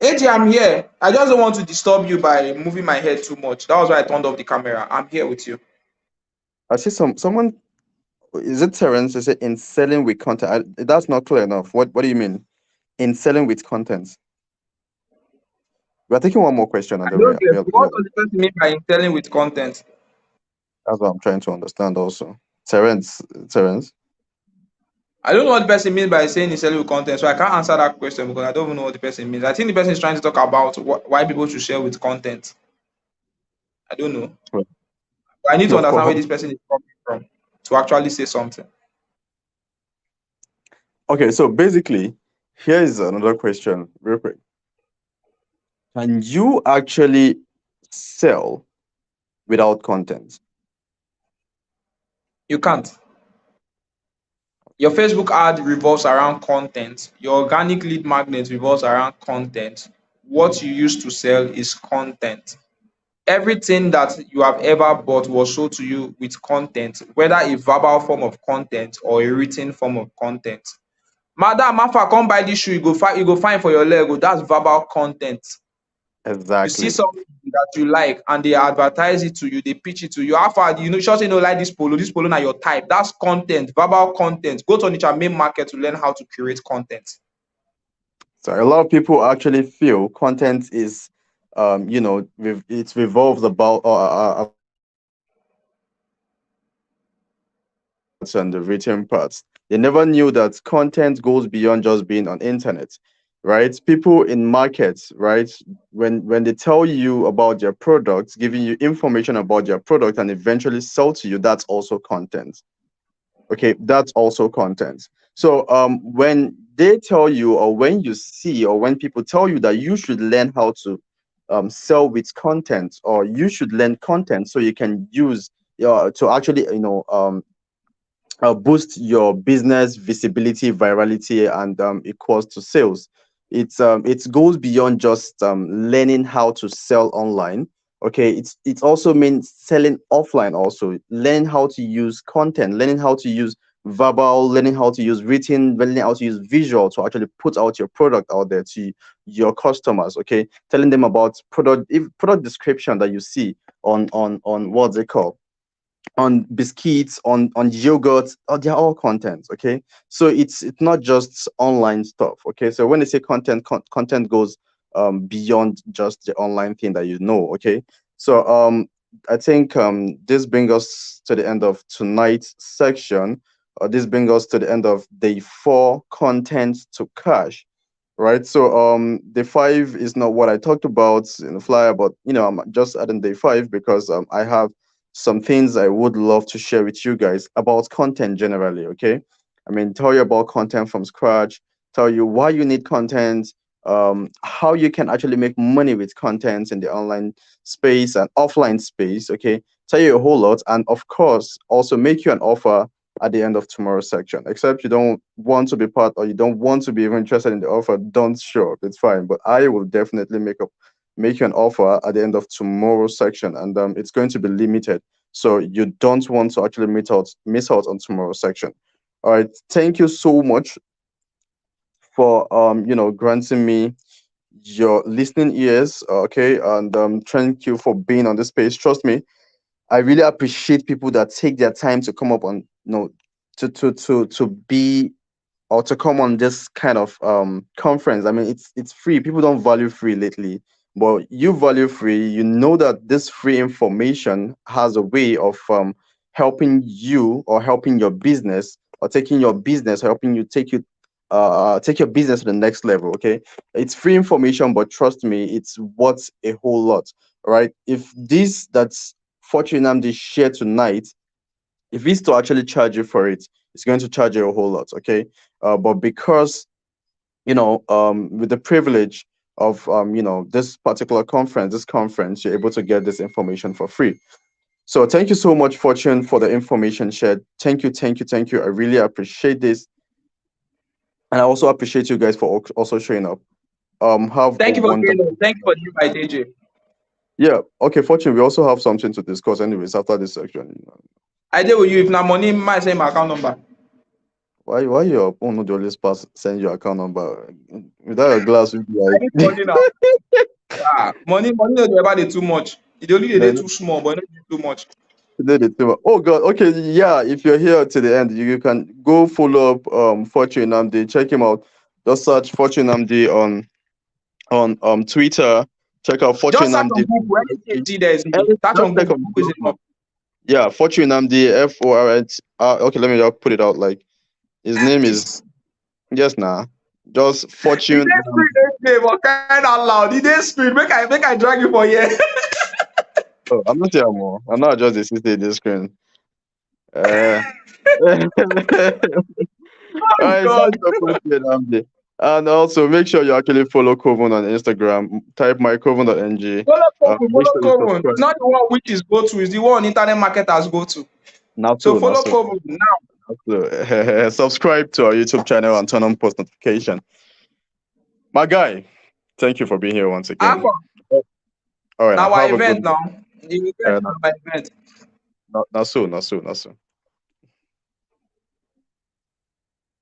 AJ, I'm here. I just don't want to disturb you by moving my head too much. That was why I turned off the camera. I'm here with you. I see someone. Is it Terence? Is it in selling with content? That's not clear enough. What do you mean in selling with content? We're taking one more question and I then don't get what we're does the person mean by telling with content. that's what I'm trying to understand also. Terence. I don't know what the person means by saying he's selling with content, so I can't answer that question because I don't even know what the person means. I think the person is trying to talk about why people should share with content. I don't know. Well, I need to of understand where course. this person is coming from to actually say something. Okay, so basically, here is another question, real quick. Can you actually sell without content? You can't. Your Facebook ad revolves around content. Your organic lead magnet revolves around content. What you use to sell is content. Everything that you have ever bought was sold to you with content, whether a verbal form of content or a written form of content. Madam, Mafa, come buy this shoe, you go find for your leg. Oh, that's verbal content. You see Exactly. something that you like and they advertise it to you, they pitch it to you. How far you know, just say no, like this polo, now your type. That's content, verbal content. Go to niche main market to learn how to create content. So a lot of people actually feel content is, it revolves about and the written parts. They never knew that content goes beyond just being on internet, right? People in markets, right? When they tell you about their products, giving you information about their product and eventually sell to you, that's also content. Okay, that's also content. So when they tell you, or when you see, or when people tell you that you should learn how to sell with content, or you should learn content so you can use to actually boost your business visibility, virality, and equals to sales. It goes beyond just learning how to sell online. Okay, it also means selling offline. Also, learn how to use content, learning how to use verbal, learning how to use written, learning how to use visual to actually put out your product out there to your customers. Okay, telling them about product description that you see on what's it called, on biscuits, on yogurt, they're all content. Okay, so it's not just online stuff. Okay, so when they say content, content goes beyond just the online thing that you know. Okay, so I think this brings us to the end of tonight's section. This brings us to the end of day 4, content to cash. Right, so day 5 is not what I talked about in the flyer, but I'm just adding day 5 because I have some things I would love to share with you guys about content generally. Okay, I mean, tell you about content from scratch, tell you why you need content, how you can actually make money with content in the online space and offline space. Okay, tell you a whole lot, and of course also make you an offer at the end of tomorrow's section. Except you don't want to be part, or you don't want to be even interested in the offer, don't show up, it's fine, but I will definitely make you an offer at the end of tomorrow's section, and it's going to be limited, so you don't want to actually miss out on tomorrow's section. All right, thank you so much for granting me your listening ears. Okay, and thank you for being on this space. Trust me, I really appreciate people that take their time to come up on to be, or to come on this kind of conference. I mean, it's free. People don't value free lately, but you value free. You know that this free information has a way of helping you, or helping your business, or taking your business, helping you take you take your business to the next level. Okay, it's free information, but trust me, it's worth a whole lot. All right, if this that's Fortune Nnamdi share tonight, if he's to actually charge you for it, it's going to charge you a whole lot. Okay, but because with the privilege of this particular conference, you're able to get this information for free. So thank you so much, Fortune, for the information shared. Thank you, thank you, thank you. I really appreciate this, and I also appreciate you guys for also showing up. Have a Thank you for wonderful. joining us. Thank you for the invite, AJ. Yeah. Okay, Fortune. We also have something to discuss, anyways, after this section. I deal with you. If na money, my same account number. Why your phone not always pass send your account number without your glass? Will be I need like money now. Money no dey ever dey too much. E dey only dey too small, but no dey too much. Oh God. Okay. Yeah. If you're here to the end, you can go follow up Fortune Nnamdi. Check him out. Just search Fortune Nnamdi on Twitter. Check out Fortune Just search Nnamdi. on Google. Anything you see there is me. Search on Google. Google is enough. Yeah, Fortune Nnamdi, FORT. Okay, let me just put it out. Like his name is just Fortune. But kind of loud. He dey screen. Make I drag you for here. Oh, I'm not here more. I'm not just the system this screen. Alright, God. and also make sure you actually follow Coven on Instagram. Type mycoven.ng. Follow Make sure you Coven. It's not the one which is go to. It's the one internet marketers go to. So follow Coven now. Subscribe to our YouTube channel and turn on post notification. My guy, thank you for being here once again. All right, Now have our a good event now. The event. not soon.